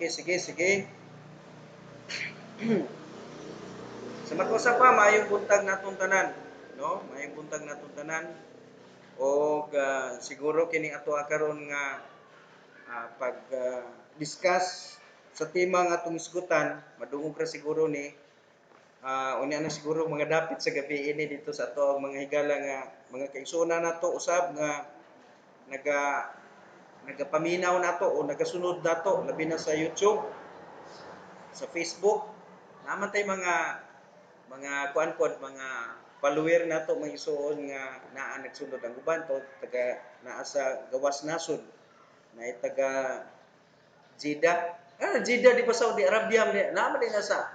Okay, sige. Sa matwa pa, maayong buntag natong tanan, no? Maayong buntag natong tanan. O siguro kini ato karon nga pag discuss sa tema nga atong isgutan, madungog ra siguro ni unya na siguro mga dapit sa gabi ini dito sa ato ang mga higala nga mga kaigsuonan nato usab nga nagapaminaw nato o nagasunod nato labi na sa YouTube, sa Facebook. Naman tay mga kuan pod, mga follower nato mga isuon nga naa nagsunod ang uban to taga naa sa gawas nasod na taga Jeddah. Jeddah di ba Saudi Arabia naman din nasa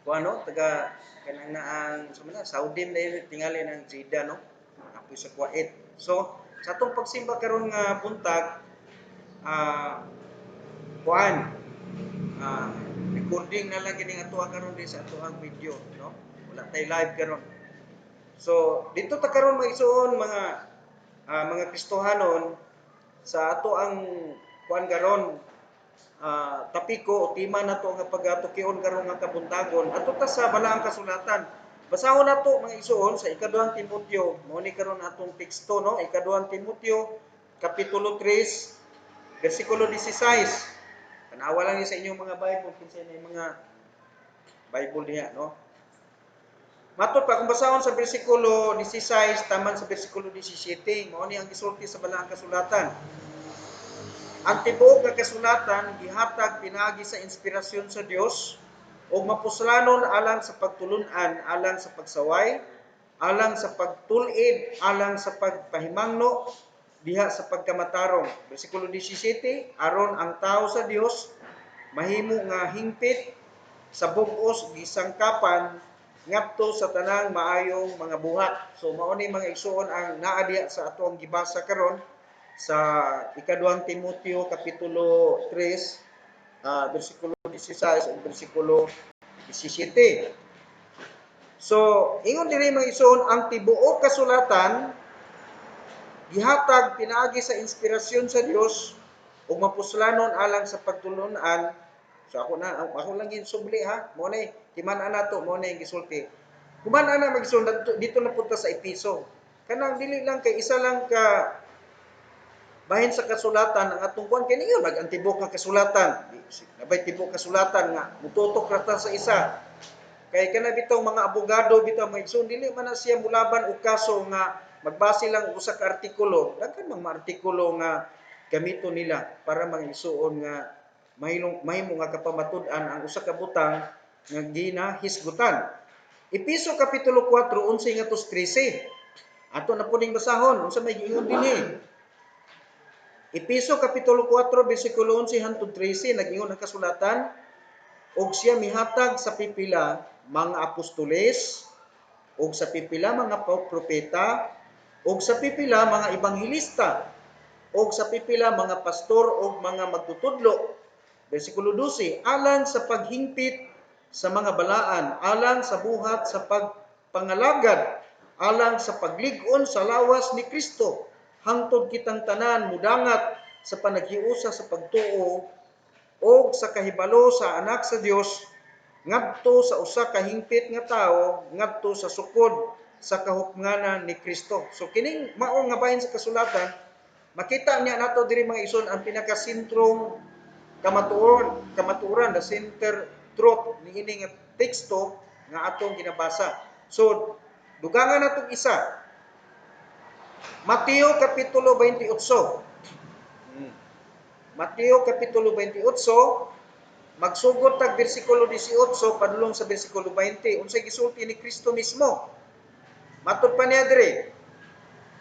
kuan no taga kanang naang Saudi na tingali ng Jeddah no. Apoy sa Kuwait. So sa atong pagsimba karon nga buntag kuan recording na lang kining ato karon di sa atoang video no. Wala tay live karon. So dito ta karon maigsuon mga Kristohanon sa ato ang kuan karon tapiko o tema nato nga pagatukion karon nga kabuntagon ato ta sa balaang kasulatan. Basahon nato mga igsoon sa ikaduhang Timoteo, mao ni karon atong teksto no, ikaduhang Timoteo kapitulo 3 bersikulo 16. Tanawa lang sa inyong mga Bible kinsa na mga Bible diha no. Matod pa kung basahon sa bersikulo 16 taman sa bersikulo 17, mao ni ang gisulti sa balaang kasulatan. Ang tibuok nga kasulatan gihatag pinaagi sa inspirasyon sa Dios ug mapuslanon alang sa pagtulun-an, alang sa pagsaway, alang sa pagtul-id, alang sa pagpahimangno diha sa pagkamatarong. Bersikulo 17, aron ang tao sa Dios mahimo nga hingpit sa bug-os gisangkapan ngadto sa tanang maayong mga buhat. So mao ni mga igsuon ang naa diha sa atong gibasa karon sa ikaduhang Timoteo kapitulo 3 bersikulo 16 ug bersikulo 17. So ingon diri mga igsuon ang tibuok kasulatan gihatag pinaagi sa inspirasyon sa Dios ug mapuslanon alang sa pagtulun-an. So ako lang ginsubli ha. Mo ni timan-an nato, mo ni gisulti. Kuman ana magsun dito na punta sa Episo. Kanang dili lang kay isa lang ka bahin sa kasulatan ang atong kuan kay niyo mag-antibok nga kasulatan. Nabay tibok kasulatan nga mututok ra ta sa isa. Kay kana bitaw mga abogado bitaw mga igsoon dili man na siya mulaban og kaso nga magbase lang og usa ka artikulo. Daghan mga artikulo nga gamito nila para mga igsoon nga mahimo nga kapamatud-an ang usa ka butang nga ginahisgutan. Episo kapitulo 4 11 ngadto 13. Ato na puning basahon unsa may giingon dinhi. Episo kapitulo 4 bersikulo 11 hangtod 13 nag-ingon ang kasulatan og siya mihatag sa pipila mga apostoles og sa pipila mga propeta og sa pipila mga ebanghelista og sa pipila mga pastor og mga magtutudlo. Bersikulo 12 alang sa paghingpit sa mga balaan, alang sa buhat sa pagpangalagad, alang sa paglig-on sa lawas ni Kristo, hangtod kitang tanan mudangat sa panaghiusa sa pagtuo o sa kahibalo sa anak sa Dios ngadto sa usa ka hingpit nga tawo ngadto sa sukod sa kahupnganan ni Kristo. So kining mao nga bahin sa kasulatan makita niya nato diri mga ison ang pinakasentrong kamatuoran, the center truth niini nga teksto nga atong ginabasa. So dugangan natong isa Mateo kapitulo 28. Mateo kapitulo 28, magsugod tag bersikulo 18 padulong sa bersikulo 20. Unsay gisulti ni Kristo mismo? Matud pa niya diri.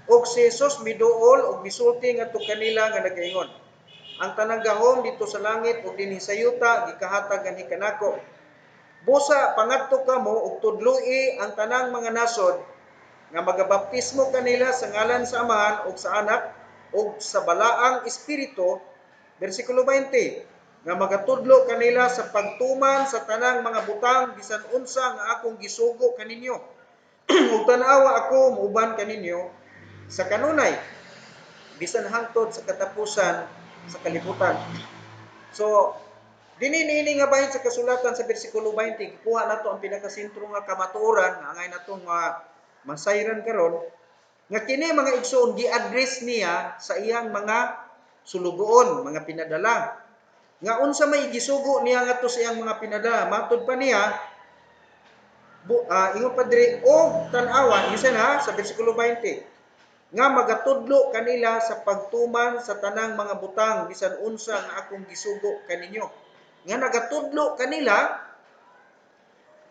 Og si Jesus miduol og misulti ngadto kanila nga nagaingon. Ang tanang gahom dito sa langit ug dinhi sa yuta gikahatag kanhi kanako. Busa pangadto kamo ug tudloi ang tanang mga nasod nga magabaptismo kanila sa ngalan sa Amahan ug sa Anak ug sa balaang Espiritu. Bersikulo 20, nga magatudlo kanila sa pagtuman sa tanang mga butang bisan unsa nga akong gisugo kaninyo. Ug tan-awa ako muuban kaninyo sa kanunay bisan hangtod sa katapusan sa kalibutan. So Dinini nga bahin sa kasulatan sa bersikulo 20, kuha na to ang pinakasentro nga kamatuoran, nga angay na to masayran karon, nga kini mga igsoon gi-address niya sa iyang mga sulugoon, mga pinadala. Nga unsa may gisugo niya ngadto sa iyang mga pinadala, matud pa niya ingon pa diri og tan-awa, isa na sa bersikulo 20, nga magatudlo kanila sa pagtuman sa tanang mga butang bisan unsa nga akong gisugo kaninyo. Nga nagatudlo kanila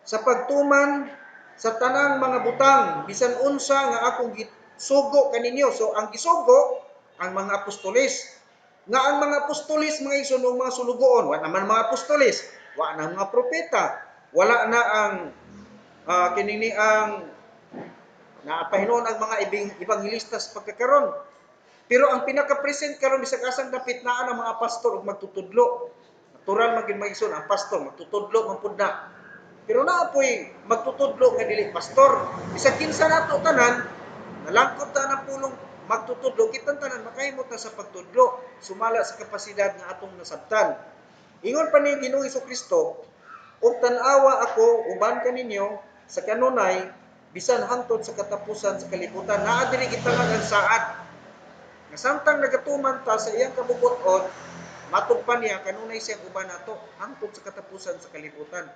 sa pagtuman sa tanang mga butang bisan unsa nga akong gisugo kaninyo. So ang gisugo ang mga apostoles. Nga ang mga apostoles mga igsoon og mga sulugoon, wa naman mga apostoles, wa na mga propeta, wala na ang kinini ang napahinon ang mga evangelista sa pagkakaron. Pero ang pinaka-present karon bisag asang dapit naa ang mga pastor ug magtutudlo. Natural magin maigsoon ang pastor magtutudlo man pud na. Pero naapoy magtutudlo nga dili pastor. Bisag kinsa nato tanan, nalangkot ta na pulong magtutudlo, kitang tanan makahimot na sa pagtudlo, sumala sa kapasidad nga atong nasabtan. Ingon pa ni Ginoong Hesukristo, ug tan-awa ako uban kaninyo sa kanunay bisan hangtod sa katapusan sa kalibutan. Naa diri gitangad ang saad. Nga samtang nagatuman ta sa iyang kabubuton, matud pa niya kanunay siyang uban nato hangtod sa katapusan sa kalibutan.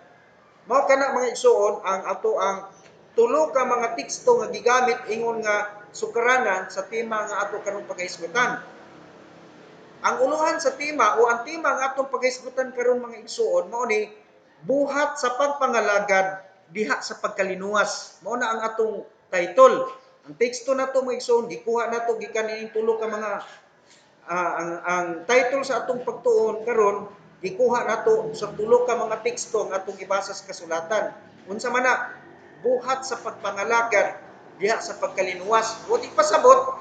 Mao kana mga igsoon ang ato ang tulo ka mga teksto nga gigamit ingon nga sukaranan sa tema nga ato karong paghisgutan. Ang uluhan sa tema o ang tema nga atong paghisgutan karon mga igsoon mao ni buhat sa pagpangalagad diha sa pagkalinuwas. Mao na ang atong title. Ang teksto nato mga igsoon gikuha nato gikan ining tulo ka mga ang title sa atong pagtuon karon gikuha nato sa tulo ka mga teksto nga atong gibasa sa kasulatan. Unsa man na? Buhat sa pagpangalagad diha sa pagkalinuwas. O di pasabot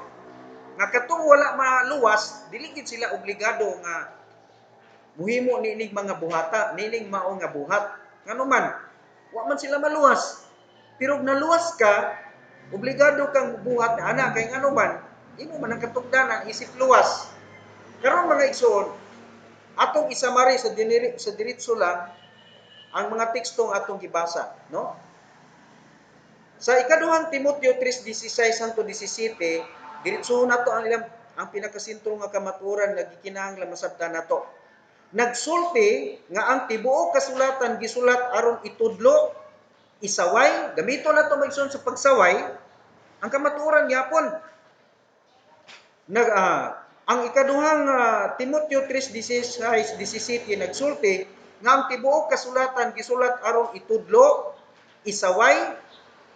nga katong wala maluwas, dili gid sila obligado nga muhimo nining mga buhata, nining mao nga buhat. Ngano man, wa man sila maluwas. Pero naluwas ka, obligado kang buhat na ana kay ngano man, imo man ang katungdanan isip luwas. Karon mga igsoon, atong isamari sa diretso lang ang mga tekstong atong gibasa, no? Sa ikaduhang Timoteo 3:16 hangtod 17, diretso nato ang pinakasentro nga kamatuoran nga gikinahanglan masabtan nato. Nagsulti nga ang tibuok kasulatan gisulat aron itudlo, isaway, gamito nato maigsoon sa pagsaway ang kamatuoran gyapon. Ang ikaduhang Timoteo 3:16-17 nagsulti nga ang tibuok kasulatan gisulat aron itudlo, isaway,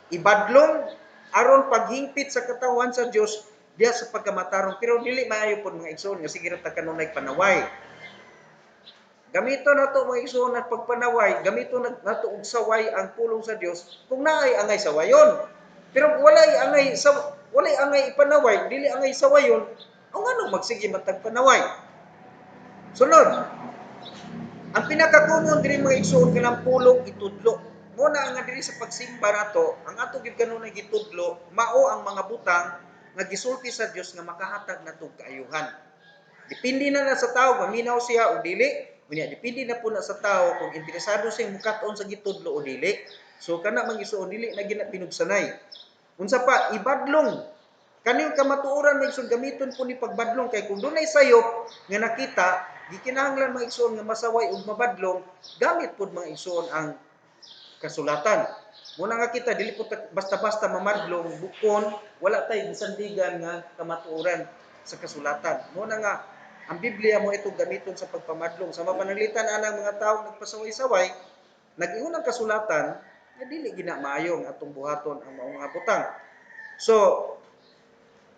ibadlong aron paghingpit sa katawan sa Dios diha sa pagkamatarong. Pero dili maayo pud mga igsoon nga sige ra ta kanunay panaway. Gamito nato mga igsoon ang pagpanaway, gamito nato og saway ang pulong sa Dios kung naay angay sawayon. Pero walay angay ipanaway, dili angay sawayon, o ngano magsige matag panaway. Sunod, ang pinaka-common diri mga igsoon kanang pulong itudlo. Muna nga diri sa pagsimba nato, ang ato gid kanunay gitudlo, mao ang mga butang nga gisulti sa Dios nga makahatag natong kaayuhan. Depende na sa tao maminaw siya o dili. Unya depende na po na sa tao kung interesado siyang mukat-on sa gitudlo o dili. So kana man igsoon dili na gina pinugsanay. Unsa pa ibadlong kaning kamatuoran may igsoon gamiton po ni pagbadlong kay kung dunay sayop nga nakita gikinahanglan mga igsoon nga masaway ug mabadlong gamit pud mga igsoon ang kasulatan. Muna nga kita dili po basta-basta mamadlong bukon wala tay gisandigan nga kamatuoran sa kasulatan. Muna nga ang Biblia mo itong gamiton sa pagpamadlong. Sa mapanalitan anang mga tawo nagpasaway-saway, nag-ingon ang kasulatan nga dili gina maayo nga atong buhaton ang mga butang. So,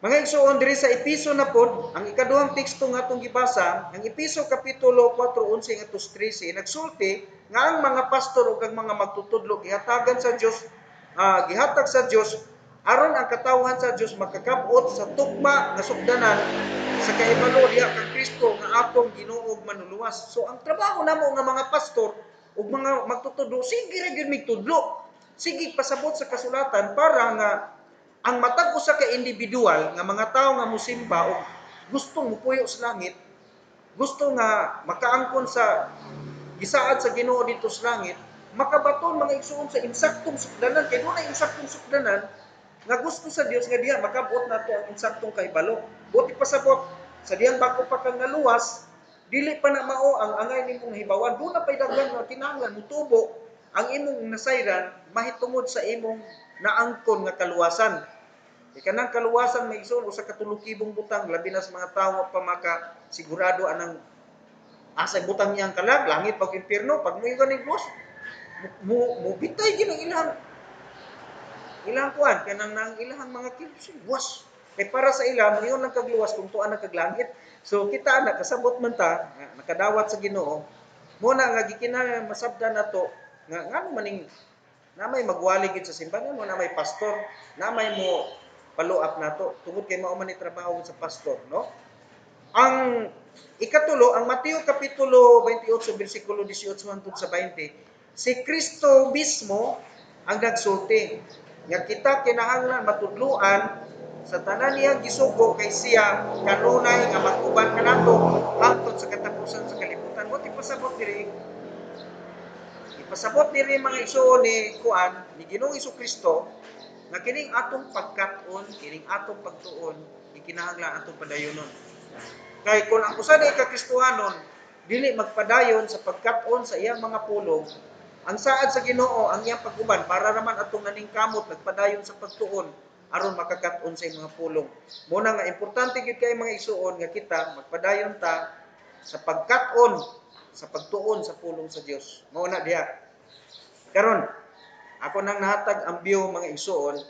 mga igsoon diri sa Episo na pod, ang ikaduhang teksto nga atong gibasa, ang Episo kapitulo 4:11 ngadto 13 nagsulti nga ang mga pastor ug ang mga magtutudlo gihatagan sa Dios, gihatag sa Dios aron ang katawhan sa Dios makakab-ot sa tukma nga sukdanan sa kahibalo diha kang Kristo nga atong Ginoo ug manluluwas. So ang trabaho namo nga mga pastor ug mga magtutudlo, sige ra gyud migtudlo. Sige pasabot sa kasulatan para nga ang matag usa ka individual nga mga tawo nga mosimba o gustong mupuyo sa langit, gusto nga makaangkon sa gisaad sa Ginoo dito sa langit, makabaton mga igsoon sa insaktong sukdanan kay dunay insaktong sukdanan nga gusto sa Dios nga diha makabot nato ang insaktong kahibalo. Buti pasabot sa diyang bako pa kang naluwas, dili pa na mao ang angay nimong nahibawan. Doon na pa'y daghan nga kinahanglan mutubo ang imong nasayran mahitungod sa imong naangkon nga kaluwasan. Ikanang kaluwasan may igsoon usa ka tulokibong butang labi na sa mga tawo pa maka sigurado anang asay butang niyang kalag langit pag impierno pag mo'y ganing boss mo bitay gini ilang kuan kanang nang ilahang mga kilos was kay para sa ila mayon lang kagluwas kung tuan na kaglangit. So kita na kasabot man ta nakadawat sa Ginoo mo na nga gikinahanglan masabdan nato nga ngano maning na may magwali gid sa simbahan mo na may pastor na may mo follow up nato tungod kay mao man ni trabaho sa pastor, no? Ang ikatulo, ang Mateo kapitulo 28 bersikulo 18 hangtod sa 20, si Kristo mismo ang nagsulti nga kita kinahanglan matudluan sa tanan niyang gisugo kay siya kanunay nga mag-uban kanato hangtod sa katapusan sa kalibutan. Mo ipasabot diri mga igsoon ni kuan ni Ginoong Kristo nga kining atong pagkat-on, kining atong pagtuon, ikinahanglan atong padayonon. Kay kung ang usa ka Kristohanon dili magpadayon sa pagkat-on sa iyang mga pulong, ang saad sa Ginoo ang iyang pag-uban para naman atong naningkamot nagpadayon sa pagtuon aron makakat-on sa iyang mga pulong. Muna nga importante gid kay mga igsuon nga kita magpadayon ta sa pagkat-on sa pagtuon sa pulong sa Dios. Mao na diha. Karon ako nang nahatag ang view mga igsuon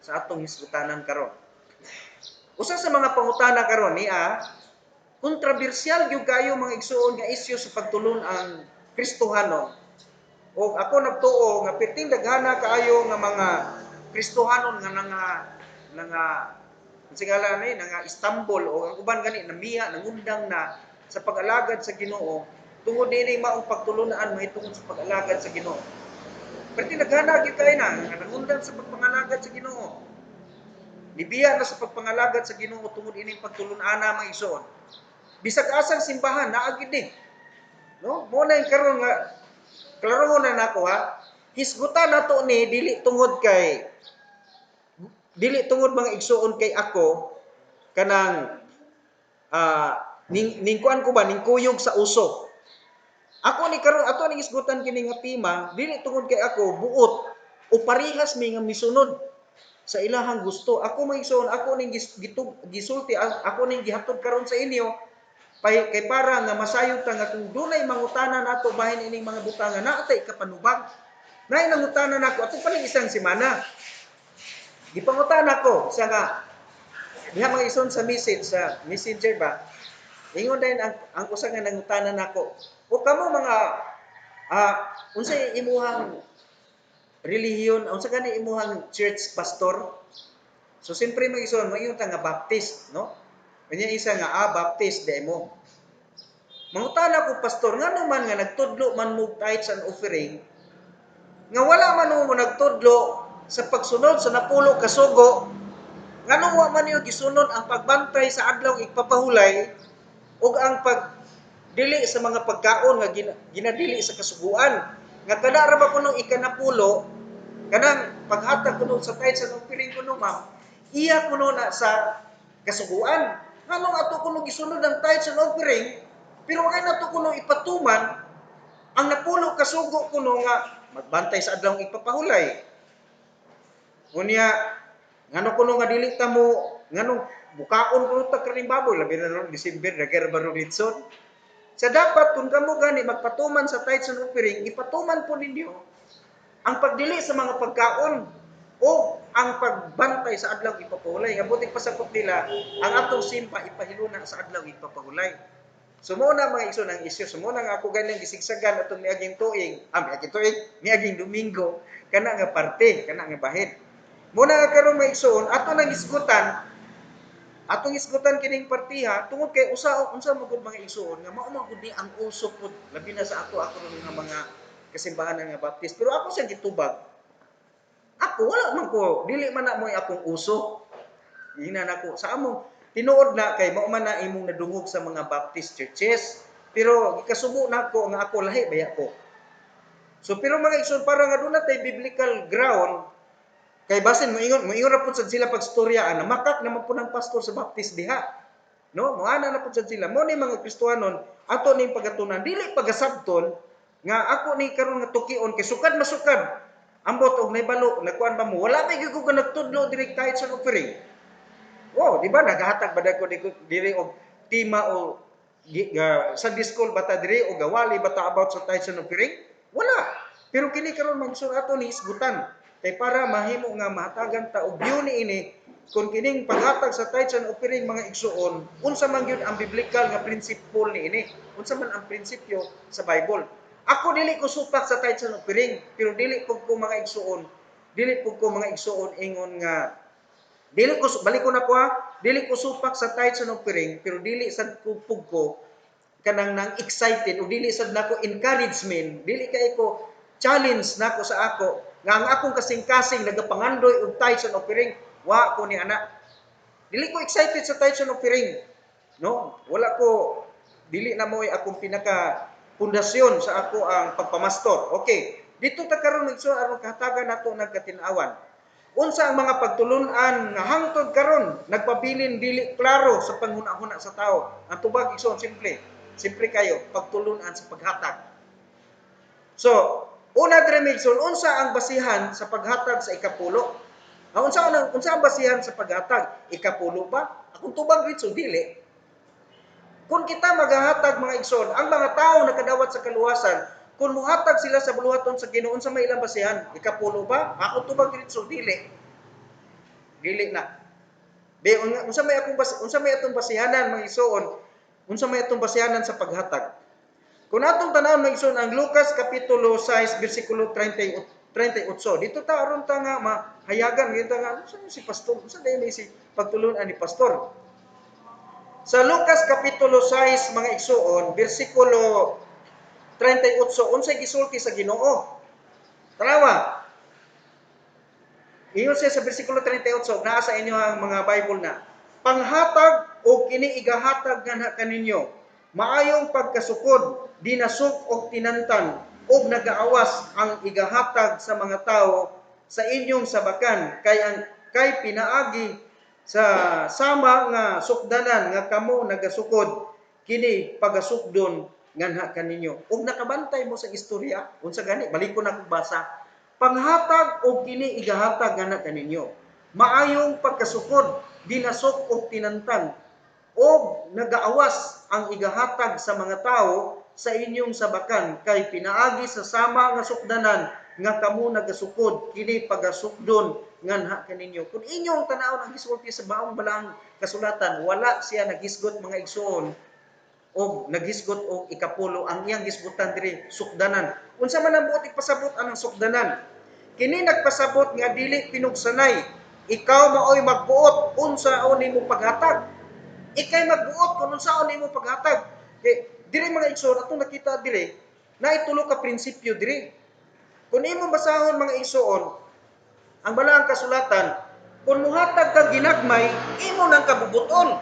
sa atong hisgutanan karon. Usa sa mga pangutana karon niya kontrobersyal gyud kayo mga igsuon nga isyu sa pagtulon ang Kristohanon. O ako nagtuo nga perting daghana kaayo nga mga Kristohanon nga nga sigala ni nga Istanbul o ang uban gani namiya nangundang na sa pag-alagad sa Ginoo tungod dinhi maong pagtulunan mahitungod sa pag-alagad sa Ginoo. Perting daghana gyud kay na nga nangundang sa pagpangalagad sa Ginoo. Nibiya na sa pagpangalagad sa Ginoo tungod ining pagtulunana mga igsoon. Bisag asang simbahan naa gid ni. No? Mo na karon nga klarohon na nako ha. Hisgutan nato ni dili tungod mga igsuon kay ako kanang ning kuan ko ba ning kuyog sa uso. Ako ni karon ato ning hisgutan kini nga pima dili tungod kay ako buot o parehas mi nga misunod sa ilahang gusto. Ako may igsoon ako ning gisulti ako ning gihatod karon sa inyo kay para nga masayod ta nga kung dunay mangutana nato bahin ining mga butangan naatay kapanubag. Nay nangutana nako ato pa ning isang semana. Gipangutana ko sa nga diha mga ison sa message sa messenger ba. Ingon din ang usa nga nangutana nako. O kamo mga unsay imuhang relihiyon, unsa gani imuhang church pastor? So siyempre mga ison mayon ta nga Baptist, no? Kanya isa nga Baptist demo. Mangutana ko pastor ngano man nga nagtudlo man mo tithes and offering nga wala man mo nagtudlo sa pagsunod sa napulo ka sugo ngano wa man niyo gisunod ang pagbantay sa adlaw igpapahulay ug ang pagdili sa mga pagkaon nga ginadili sa kasuguan nga kada ra ba kuno ikanapulo kanang paghatag kuno sa tithes and offering kuno ma'am iya kuno na sa kasuguan nganong ato kuno gisunod ang tithes and offering pero ay nato kuno ipatuman ang napulo kasugo kuno nga magbantay sa adlaw ipapahulay. Unya ngano kuno nga dili ta mo ngano bukaon kuno ta kaning baboy labi na ron December dagger baro ditson. Sa dapat kung kamo gani magpatuman sa tithes and offering ipatuman po ninyo ang pagdili sa mga pagkaon o ang pagbantay sa adlaw ipapahulay. Abuting pasakop nila ang atong simba ipahiluna sa adlaw ipapahulay. So mo na mga igsoon ang isyu. So mo na nga ako galing gisigsagan atong miaging tuig, miaging Domingo, kana nga parte, kana nga bahid. Mo na nga karon mga igsoon, atong isgutan kining partiha tungod kay unsa magud mga igsoon nga mao magud ni ang uso pud labi na sa ako ron nga mga kasimbahan nga Baptist. Pero ako sa gitubag. Ako wala man ko dili man na mo akong uso. Ina nako sa among tinuod na kay mao man na imong nadungog sa mga Baptist churches. pero gikasubo nako nga ako lahi baya ko. So pero mga igsoon para nga doon tay biblical ground kay basin moingon ra pud sad sila pagstoryaan na makak naman po ng pastor sa Baptist diha. No, moana na pud sad sila. Mo ni mga Kristiyanon ato ning pagatunan dili pagasabton nga ako ni karon nga tukion kay sukad masukad. Ambot og naibalo nagkuan ba mo wala may gyud ko nagtudlo diri kahit sa offering. Oh, di ba naghatag ba ko diri og tima o Sunday school bata diri o gawali bata about sa tithes and offering? Wala. Pero kini karon magsun ato ni isgutan kay para mahimo nga mahatagan ta og view niini kung kining paghatag sa tithes and offering mga igsuon unsa man gyud ang biblical nga principle niini unsa man ang prinsipyo sa Bible. Ako dili ko supak sa tithes and offering pero dili ko mga igsuon ingon nga dili ko balik ko na ko ha dili ko supak sa tithes and offering pero dili sad ko pugko kanang nang excited o dili sad nako encouragement dili kay ko challenge nako sa ako nga ang akong kasing-kasing nagapangandoy og tithes and offering wa ko ni ana dili ko excited sa tithes and offering no wala ko dili na moy akong pinaka pundasyon sa ako ang pagpamastor okay dito ta karon nagsuon aron kahatagan nato nagkatin-awan unsa ang mga pagtulun-an nga hangtod karon nagpabilin dili klaro sa panghuna-huna sa tao ang tubag igsoon simple kayo pagtulun-an sa paghatag so una diri Migson unsa ang basihan sa paghatag sa ikapulo unsa ang basihan sa paghatag ikapulo ba akong tubag ritso dili kung kita maghahatag mga igsoon ang mga tao nakadawat sa kaluwasan kung muhatag sila sa buluhaton sa Ginoo unsa may ilang basihan ikapulo ba akong tubag ritso dili na unsa may atong basihanan mga igsoon unsa may atong basihanan sa paghatag kung atong tanawon mga igsoon ang Lucas kapitulo 6 bersikulo 38 dito ta aron ta nga mahayagan gyud nga unsa si pastor unsa day si pagtulon ni pastor sa Lucas kapitulo 6 mga igsoon bersikulo 38 unsay gisulti sa Ginoo tanawa ingon siya sa bersikulo 38 naa sa inyo ang mga Bible na panghatag o kini igahatag nga kaninyo maayong pagkasukod dinasok og tinantan og nagaawas ang igahatag sa mga tao sa inyong sabakan kay pinaagi sa sama nga sukdanan nga kamo nagasukod kini pagasukdon nganha kaninyo og nakabantay mo sa istorya unsa gani balik ko na kog basa panghatag og kini igahatag nganha kaninyo maayong pagkasukod dinasok og tinantan og nagaawas ang igahatag sa mga tao sa inyong sabakan kay pinaagi sa sama nga sukdanan nga kamo nagasukod kini pagasukdon nganha kaninyo kun inyong tan-awon ang gisulti sa baong balang kasulatan wala siya naghisgot mga igsoon og naghisgot og ikapulo ang iyang gisgutan diri sukdanan unsa man ang buot ipasabot anang sukdanan kini nagpasabot nga dili pinugsanay ikaw maoy magbuot unsaon nimo paghatag ikay magbuot kung unsaon nimo paghatag diri mga igsoon atong nakita diri na itulo ka prinsipyo diri kung imo basahon mga igsoon ang balaang kasulatan kung muhatag kag ginagmay imo nang kabubuton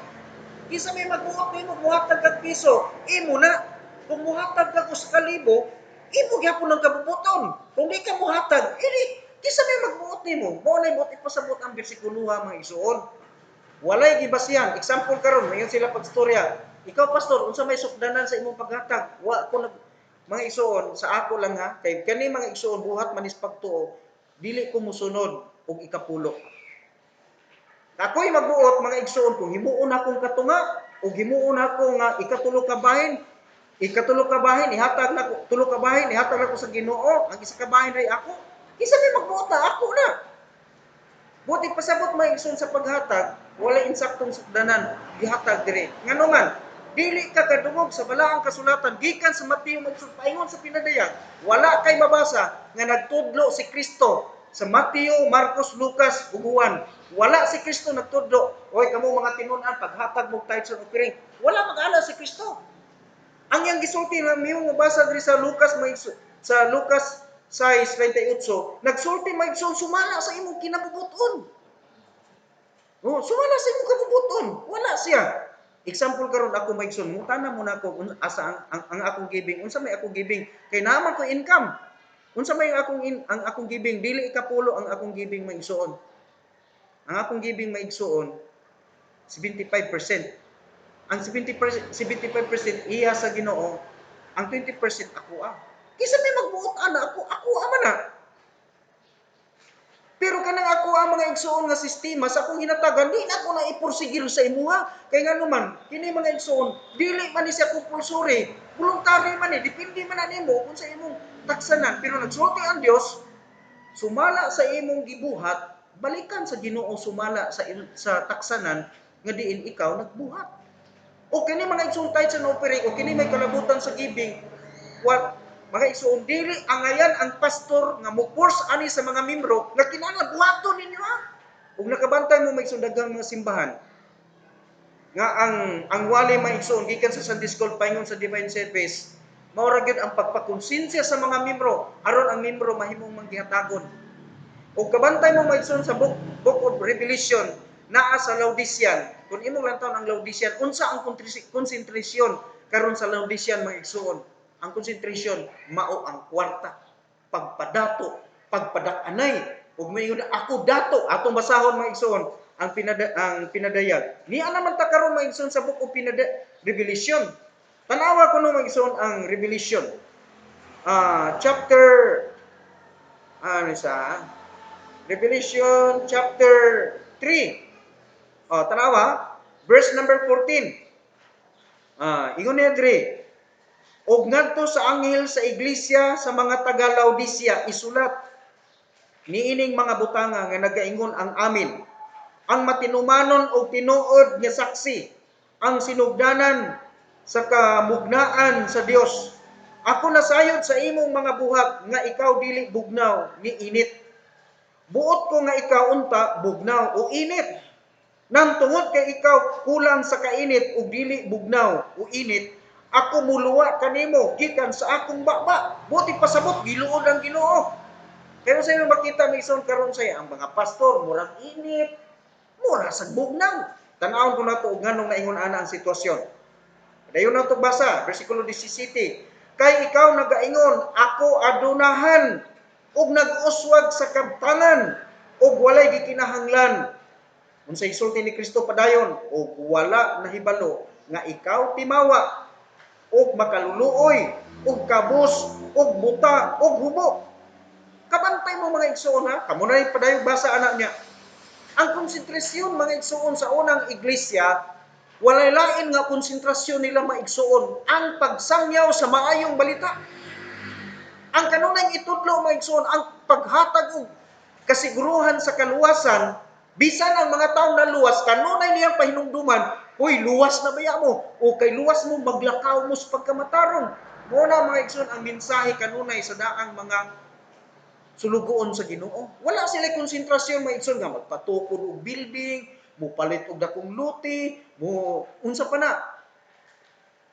kisa may magbuot nimo muhatag kag piso imo na kung muhatag kag 1,000 imo gyapon ang kabubuton kung di ka muhatag kisa may magbuot nimo mao nay buot ipasabot ang bersikulo mga igsoon walay gibasihan example karon mayon sila pagstorya ikaw pastor unsa may sukdanan sa imong paghatag wa ko mga igsoon sa ako lang ha kay kani mga igsoon buhat manis pagtuo dili ko mosunod og ikapulo ako'y magbuot mga igsoon kung himuon akong katunga o himuon ako nga ikatulo ka bahin ihatag nako tulo ka bahin ihatag nako sa Ginoo ang isa ka bahin ray ako kisa may magbuot na ako na buti pasabot may igsoon sa paghatag wala insaktong sukdanan gihatag diri ngano man dili ka kadungog sa balaang kasulatan gikan sa Mateo magpaingon sa pinadayag wala kay mabasa nga nagtudlo si Kristo sa Mateo, Marcos, Lucas ug Juan wala si Kristo nagtudlo oy kamo mga tinun-an paghatag mo tithes and offering wala mag-ana si Kristo ang yang gisulti nga miyong mabasa diri sa Lucas sa Lucas 6:28 nagsulti maigsoon sumala sa imong kinabubuton sumala sa imong kabubuton wala siya Example karon ako maigsoon, mutana mo na ako asa ang akong giving, unsa may akong giving kay naman ko income. Unsa may ang akong giving dili ikapulo ang akong giving maigsoon. Ang akong giving maigsoon 75%. Ang 75% iya sa Ginoo, ang 20% ako ah. Kisa may magbuot ana ako ama na. Pero kanang ako ang mga igsoon nga sistema sa akong hinatagan, di na ako na ipursigil sa imuha. Kay nga naman, kini mga igsoon, dili man ni siya compulsory, voluntary man ni, depende man na nimo kung sa imong taksanan. Pero nagsulti ang Dios, sumala sa imong gibuhat, balikan sa Ginoo sumala sa taksanan nga diin ikaw nagbuhat. O kini mga igsoon kahit sa operate, o kini may kalabutan sa giving, what mga igsoon dili angayan ang pastor nga mo-force ani sa mga membro nga kinahanglan buhaton ninyo ha. Ug nakabantay mo mga igsoon daghang mga simbahan nga ang wali mga igsoon gikan sa Sunday School paingon sa divine service, mao ra gyud ang pagpakonsensya sa mga membro aron ang membro mahimong manggihatagon. Ug kabantay mo mga igsoon sa book of Revelation naa sa Laodicean. Kung imong lantaw ang Laodicean, unsa ang konsentrasyon karon sa Laodicean mga igsoon? Ang concentration mao ang kwarta, pagpadato, pagpadak-anay ug mayon ako dato atong basahon mga igsoon ang pinadayag. Niya naman ta karon mga igsoon sa book of Revelation. Tanawa ko no mga igsoon ang Revelation. Chapter ano sa Revelation chapter 3. Tanawa, verse number 14. Ingon niya diri, og ngadto sa anghel sa iglesia sa mga taga Laodicea isulat niining mga butanga nga nagaingon ang amin, ang matinumanon og tinuod nga saksi, ang sinugdanan sa kamugnaan sa Dios. Ako nasayod sa imong mga buhat nga ikaw dili bugnaw ni init. Buot ko nga ikaw unta bugnaw o init. Nang tungod kay ikaw kulang sa kainit ug dili bugnaw o init, ako muluwa kanimo gikan sa akong baba. Buti pasabot giluod ang Ginoo. Pero sa inyo makita may ison karon saya ang mga pastor murag init, mura sa bugnaw. Tan-awon ko nato og nganong naingon ana ang sitwasyon. Dayon nato basa bersikulo 17. Kay ikaw nagaingon, ako adunahan ug nag-uswag sa kabtangan ug walay gikinahanglan. Unsay sulti ni Kristo padayon ug wala nahibalo nga ikaw timawa ug makaluluoy ug kabus ug buta ug hubo. Kabantay mo mga igsoon ha, kamo na padayon basa anak niya. Ang konsentrasyon mga igsoon sa unang iglesia, walay lain nga konsentrasyon nila mga igsoon ang pagsangyaw sa maayong balita. Ang kanunay itudlo mga igsoon ang paghatag og kasiguruhan sa kaluwasan. Bisan ang mga taong naluwas, kanunay niyang pahinumduman, uy, luwas na baya mo, o kay luwas mo, maglakaw mo sa pagkamatarong. Muna mga igsoon, ang mensahe kanunay sa daang mga sulugoon sa Ginoo. Wala sila konsentrasyon mga igsoon nga magpatukod og building, mo palit og dakong luti, mo unsa pa na.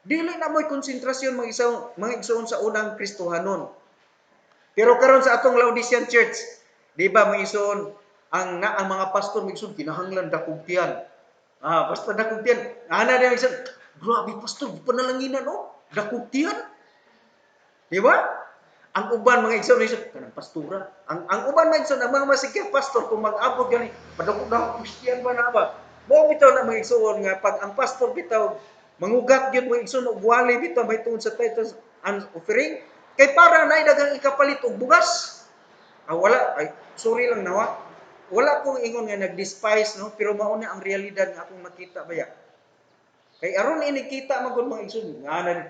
Dili na mo'y konsentrasyon mga igsoon sa unang Kristohanon. Pero karon sa atong Laodicean Church, di ba mga igsoon, ang mga pastor migsun kinahanglan dakugtian. Basta dakugtian. Ana na migsun, grabe pastor, panalanginan no? Dakugtian. Di ba? Ang uban mga igsoon kanang pastura. Ang uban mga igsoon, ang mga masigya pastor kung mag-abot gani, padako Kristiyan ba na ba? Mo bitaw na mga igsoon nga pag ang pastor bitaw mangugat gyud mga igsoon og wali bitaw may tungod sa tithes and offering kay para na daghang ikapalit og bugas. Wala ay sorry lang nawa. Wala kong ingon nga nag-despise no, pero mao na ang realidad nga akong nakita baya. Kay aron ini kita magud mga igsoon, nga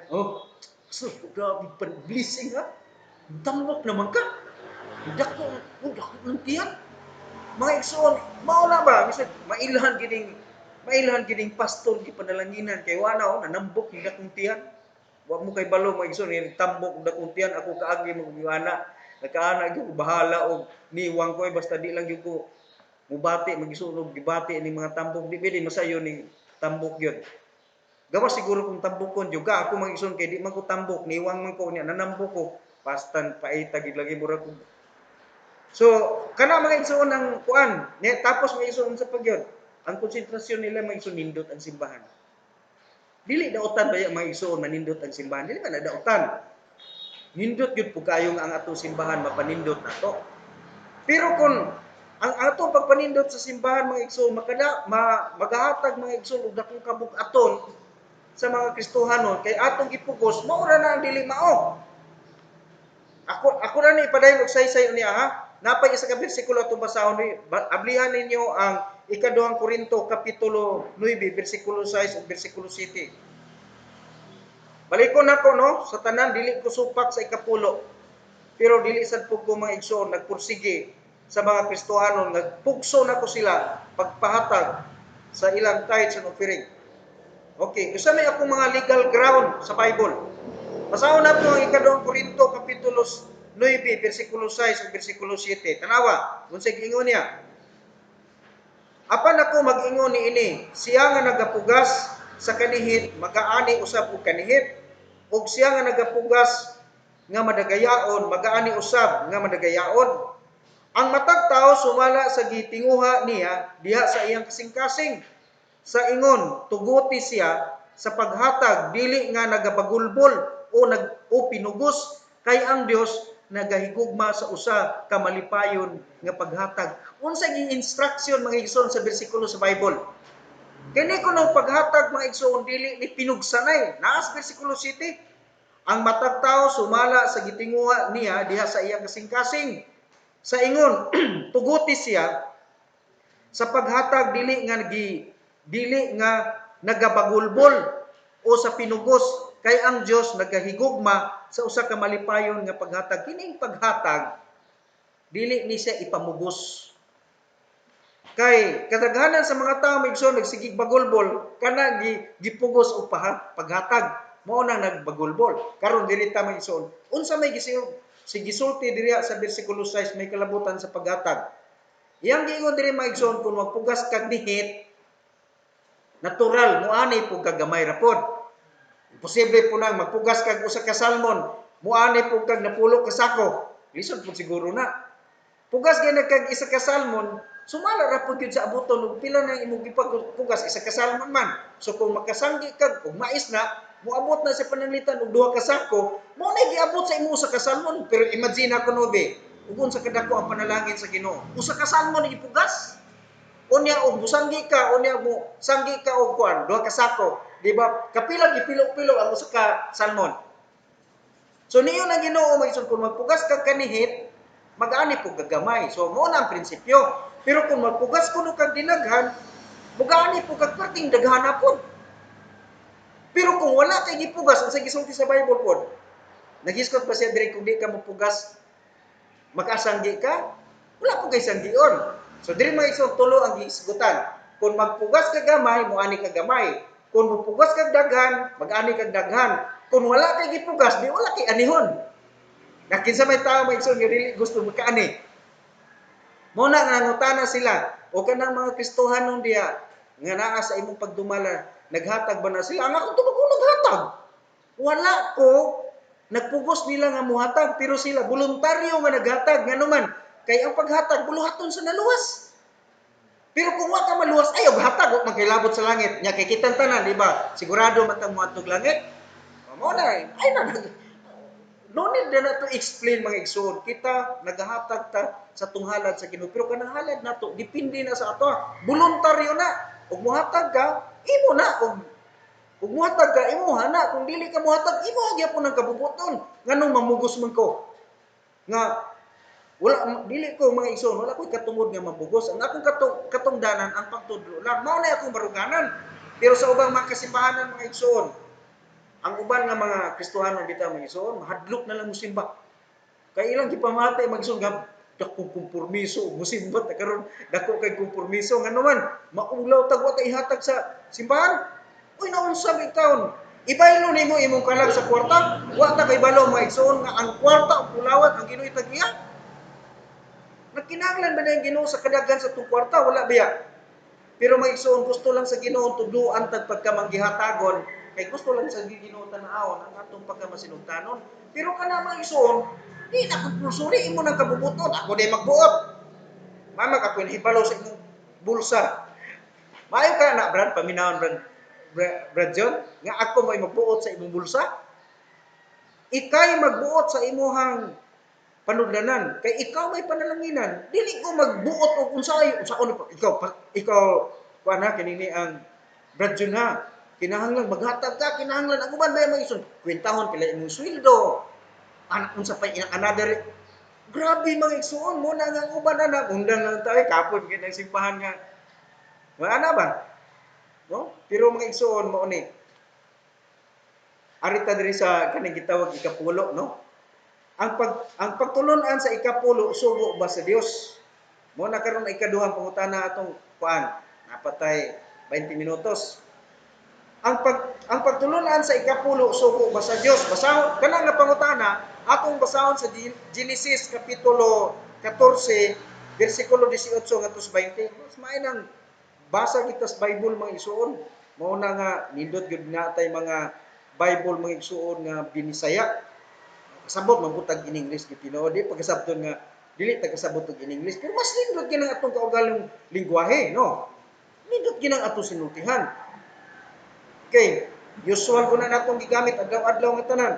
so grabe pa blessing ha. Tambok naman ka. Dako ng tiyan. Mga igsoon, mao na ba bisag mailhan giding pastor gi panalanginan kay wala nanambok ng dakong tiyan. Wa mo kay balo mga igsoon, tambok dakong tiyan ako kaagi mo giwana. Nakaana gyud ko bahala og niwang ko basta di lang gyud ko mubati magisunog gibati ning mga tambok di pwede masayo ning tambok gyud. Gawas siguro kung tambokon juga ako mga igsoon kay di man ko tambok niwang man ko niya nanambok ko pastan paita gid lagi mura ko. So kana mga igsoon ang kuan tapos mga igsoon sa pagyod ang konsentrasyon nila mga igsoon nindot ang simbahan. Dili dautan ba mga igsoon manindot ang simbahan? Dili man dautan. Nindot gyud po kayo nga ang atong simbahan mapanindot nato. Pero kung ang atong pagpanindot sa simbahan mga igsoon magahatag mga igsoon og dakong kabug-aton sa mga Kristohanon kay atong gipugos mao ra na ang dili mao. Ako ra ni padayon og saysay niya ha. Napay isa ka bersikulo atong basahon ni ablihan ninyo ang ikaduhang Korinto kapitulo 9 bersikulo 6 ug bersikulo 7. Balikon nako no sa tanan dili ko supak sa ikapulo. Pero dili sad pug ko mga igsoon nagpursige sa mga Kristohanon nagpugso nako sila pagpahatag sa ilang tithes and offering. Okay, usa may akong mga legal ground sa Bible. Basahon nato ang ikaduhang Korinto kapitulo 9 bersikulo 6 ug bersikulo 7. Tanawa, unsay giingon niya? Apan ako mag-ingon niini, siya nga nagapugas sa kanihit magaani usab og kanihit, ug siya nga nagapugas nga madagayaon magaani usab nga madagayaon. Ang matag tao sumala sa gitinguha niya diha sa iyang kasing-kasing. Sa ingon tuguti siya sa paghatag dili nga nagabagulbol o pinugos kay ang Dios nagahigugma sa usa ka malipayon nga paghatag. Unsa gi instruction mga igsoon sa bersikulo sa Bible? Kini kuno paghatag mga igsoon dili ni pinugsanay. Naas bersikulo 7. Ang matag tao sumala sa gitinguha niya diha sa iyang kasing-kasing. Sa ingon tuguti siya sa paghatag dili nga nagabagulbol o sa pinugos kay ang Dios nagahigugma sa usa ka malipayon nga paghatag. Kining paghatag dili ni siya ipamugos. Kay kadaghanan sa mga tawo migsoon nagsigig bagulbol kana gipugos og paghatag. Mao nang nagbagulbol. Karon diri ta migsoon. Unsa may gisulti diri sa bersikulo 6 may kalabutan sa paghatag. Iyang giingon diri maigsoon kung magpugas kag dihit natural muani po kagamay ra pod. Posible po nang magpugas kag usa ka salmon, muani po kag napulo ka sako. Lisod po siguro na. Pugas gyud kag isa ka salmon, sumala ra pud sa abuton ug pila na imong gipagpugas isa ka salmon man. So kung makasanggi kag og mais na, moabot na sa pananglitan og duha ka sako, mo na giabot sa imo usa ka salmon. Pero imagine ako no be, ug unsa kadako ang panalangin sa Ginoo. Usa ka salmon ipugas. Unya og musanggi ka, unya mo sanggi ka og kuan, duha ka sako, di ba? Kapila gipilo-pilo ang usa ka salmon. So niyo na Ginoo magison kung magpugas kag kanihit, mag-ani po gagamay. So mo na ang prinsipyo. Pero kung magpugas kuno kag dinaghan, mugaani po kag perting daghan na po. Pero kung wala kay gipugas, ang sa gisulti sa Bible po, nagiskot pa siya diri kung di ka mapugas, makasanggi ka, wala po kay sanggion. So diri mga isang tulo ang giisgutan. Kung magpugas kag gamay, moani kag gamay. Kung magpugas kag daghan, mag-ani kag daghan. Kung wala kay gipugas, di wala kay anihon. Nakinsa may tao may igsoon nga dili gusto magkaani. Mo na nangutana sila o kanang mga Kristohanon diha nga naa sa imong pagdumala, naghatag ba na sila? Ang akong tubag ko naghatag. Wala ko nagpugos nila nga muhatag pero sila voluntaryo nga naghatag nganuman kay ang paghatag buluhaton sa naluwas. Pero kung wa ka maluwas ay og hatag og magkilabot sa langit. Nya kay kitang tanan, di ba? Sigurado man tang moadtog langit. Mao na ay na no need na to explain mga igsoon. Kita nagahatag ta sa tunghalad sa Ginoo. Pero kanang halad nato depende na sa ato. Voluntaryo na. Ug muhatag ka, imo na ug muhatag ka imo na. Kung dili ka muhatag, imo gyapon ang kabubuton. Nganong mamugos man ko? Nga wala dili ko mga igsoon, wala ko katungod nga mabugos. Ang akong katungdanan ang pagtudlo lang. Mao na akong baruganan. Pero sa ubang mga kasimbahanan mga igsoon, ang uban nga mga Kristohanon bitaw mga igsoon, mahadlok na lang musimba. Kay ilang gipamatay mga igsoon nga dako kompormiso musimba ta karon dako kay kompormiso nganuman maulaw tag wa ta ihatag sa simbahan. Uy naunsa bitaw. Ibaylo nimo imong kalag sa kwarta, wa ta kay balo mga igsoon nga ang kwarta ug ulawat ang Ginoo itagya. Nagkinahanglan ba na yung Ginoo sa kadaghan sa itong kwarta? Wala biya. Pero may igsoon, gusto lang sa Ginoo tuduan tag pagkamanggihatagon, kay gusto lang sa Ginoo tanaawon ang atong pagkamasinugtanon. Pero kana mga igsoon, di na compulsory imo nang kabubuton. Ako di magbuot. Mama ka kun hibalo sa imong bulsa. Maayo ka na brad paminawon brad. Brad John, nga ako may magbuot sa imong bulsa? Ikay magbuot sa imuhang panudlanan, kay ikaw may panalanginan. Dili ko magbuot og unsay, unsaon ikaw kuan na kinini ang Brad John ha. Kinahanglan maghatag ka, kinahanglan ang uban may mga ison. Kwentahon pila imong sweldo. Unsa pa another. Grabe mga igsuon mo na nga uban na undang lang tayo kapon kay nang simbahan nga. Wala na ba? No? Pero mga igsuon mo ni. Arita diri sa kaning gitawag ikapulo, no? Ang pagtulon-an sa ikapulo sugo ba sa Dios? Mo na karon ikaduhang pangutana atong kuan. Napatay 20 minutos. Ang pagtulon-an sa ikapulo sugo ba sa Dios? Basahon kana nga pangutana atong basahon sa Genesis kapitulo 14 bersikulo 18 ngadto 20. Mas mainang basa kita sa Bible mga isuon. Mao na nga nindot gyud natay mga Bible mga isuon nga binisaya. Kasabot man putag in English gid tinuod di pagkasabton nga dili ta kasabot og in English pero mas nindot gyud ang atong kaugalong lengguwahe, no? Nindot gyud ang atong sinultihan. Okay, usual ko na natong gigamit adlaw-adlaw nga tanan.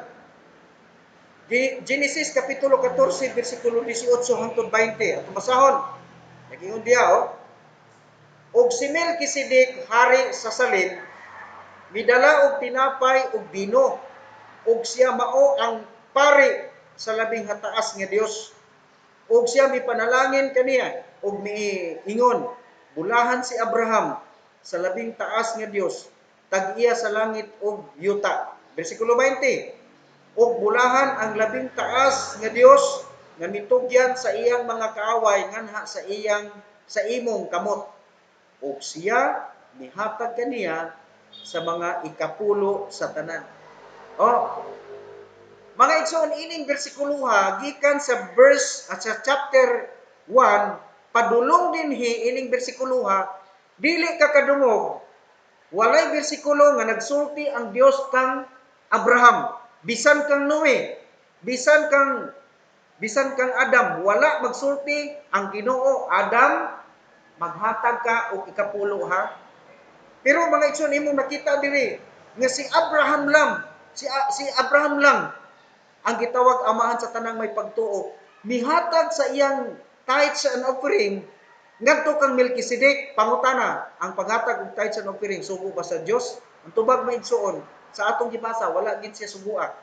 Genesis kapitulo 14 bersikulo 18 hangtod 20. Atong basahon. Nagingon diha og si Melkisedek hari sa Salem midala og tinapay ug bino ug siya mao ang pari sa labing hataas nga Dios ug siya mipanalangin kaniya ug miingon bulahan si Abraham sa labing taas nga Dios tag-iya sa langit ug yuta. Bersikulo 20. Ug bulahan ang labing taas nga Dios nga mitugyan sa iyang mga kaaway nganha sa imong kamot ug siya mihatag kaniya sa mga ikapulo sa tanan. Oh, mga igsoon ining bersikuloha gikan sa verse at sa chapter 1 padulong dinhi ining bersikuloha dili ka kadungog walay bersikulo nga nagsulti ang Dios kang Abraham bisan kang Noe bisan kang Adam wala magsulti ang Ginoo Adam maghatag ka og ikapulo ha. Pero mga igsoon imong nakita diri nga si Abraham lang ang gitawag amahan sa tanang may pagtuo. Mihatag sa iyang tithes and offering ngadto kang Melkisedek. Pangutana, ang paghatag og tithes and offering sugo ba sa Dios? Ang tubag may igsoon sa atong gibasa wala gid siya sugua.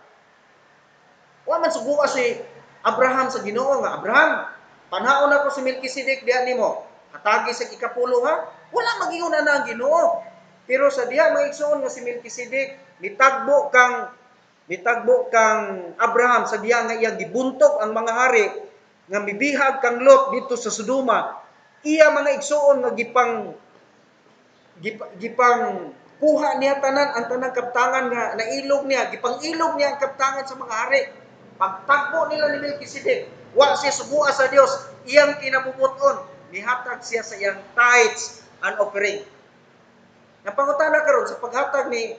Wa man sugua si Abraham sa Ginoo nga Abraham, panhaon ako si Melkisedek diha nimo. Hatagi sa ikapulo ha? Wala mag-ingon na ang Ginoo. Pero sa diha may igsoon nga si Melkisedek mitagbo kang Abraham sa diha nga iyang gibuntog ang mga hari nga mibihag kang Lot dito sa Sodoma. Iya mga igsoon nga gipang kuha niya tanan ang tanang kaptangan nga nailog niya, gipang-ilog niya ang kaptangan sa mga hari. Pagtagbo nila ni Melkisedek, wa siya subuha sa Dios, iyang kinabubuton nihatag siya sa iyang tithes and offering. Napangutana karon sa paghatag ni